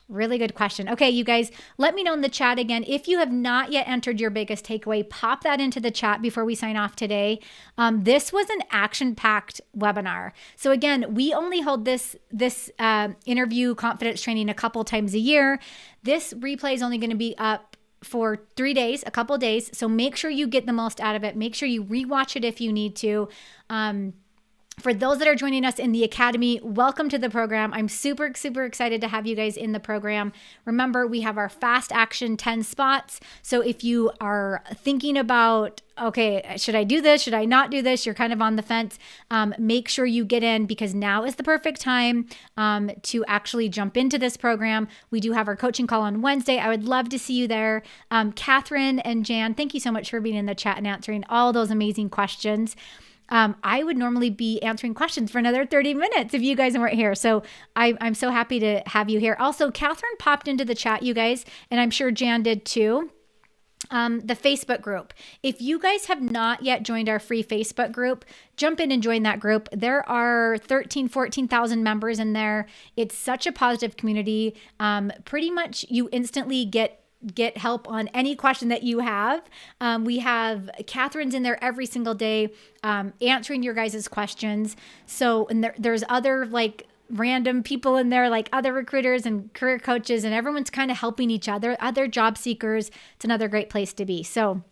Really good question. Okay, you guys, let me know in the chat again. If you have not yet entered your biggest takeaway, pop that into the chat before we sign off today. This was an action-packed webinar. So again, we only hold this interview confidence training a couple times a year. This replay is only going to be up for 3 days, a couple days. So make sure you get the most out of it. Make sure you rewatch it if you need to. For those that are joining us in the Academy, welcome to the program. I'm super, super excited to have you guys in the program. Remember, we have our fast action 10 spots. So if you are thinking about, okay, should I do this? Should I not do this? You're kind of on the fence. Make sure you get in because now is the perfect time to actually jump into this program. We do have our coaching call on Wednesday. I would love to see you there. Catherine and Jan, thank you so much for being in the chat and answering all those amazing questions. I would normally be answering questions for another 30 minutes if you guys weren't here. So I'm so happy to have you here. Also, Catherine popped into the chat, you guys, and I'm sure Jan did too. The Facebook group. If you guys have not yet joined our free Facebook group, jump in and join that group. There are 14,000 members in there. It's such a positive community. Pretty much you instantly get help on any question that you have. We have Catherine's in there every single day answering your guys' questions. So, and there's other like random people in there, like other recruiters and career coaches, and everyone's kind of helping each other, other job seekers. It's another great place to be. So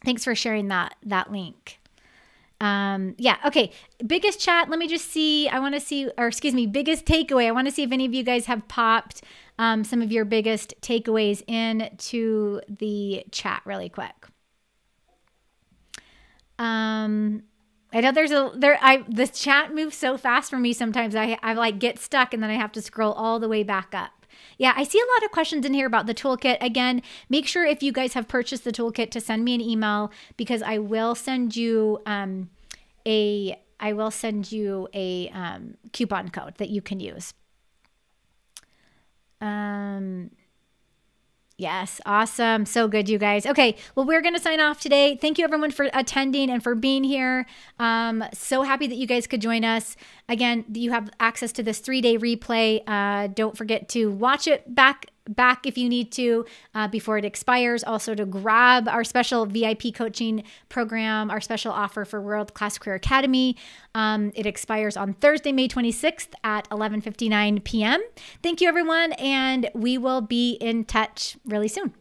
thanks for sharing that link. Yeah. Okay. Biggest chat. Let me just see. Biggest takeaway. I want to see if any of you guys have popped some of your biggest takeaways into the chat really quick. I know the chat moves so fast for me sometimes. I like get stuck and then I have to scroll all the way back up. Yeah, I see a lot of questions in here about the toolkit. Again, make sure if you guys have purchased the toolkit to send me an email because I will send you a coupon code that you can use. Yes. Awesome. So good, you guys. Okay. Well, we're going to sign off today. Thank you everyone for attending and for being here. So happy that you guys could join us. Again, you have access to this 3-day replay. Don't forget to watch it back back if you need to before it expires. Also to grab our special VIP coaching program, our special offer for World Class Career Academy. It expires on Thursday, May 26th at 11:59 p.m. Thank you, everyone, and we will be in touch really soon.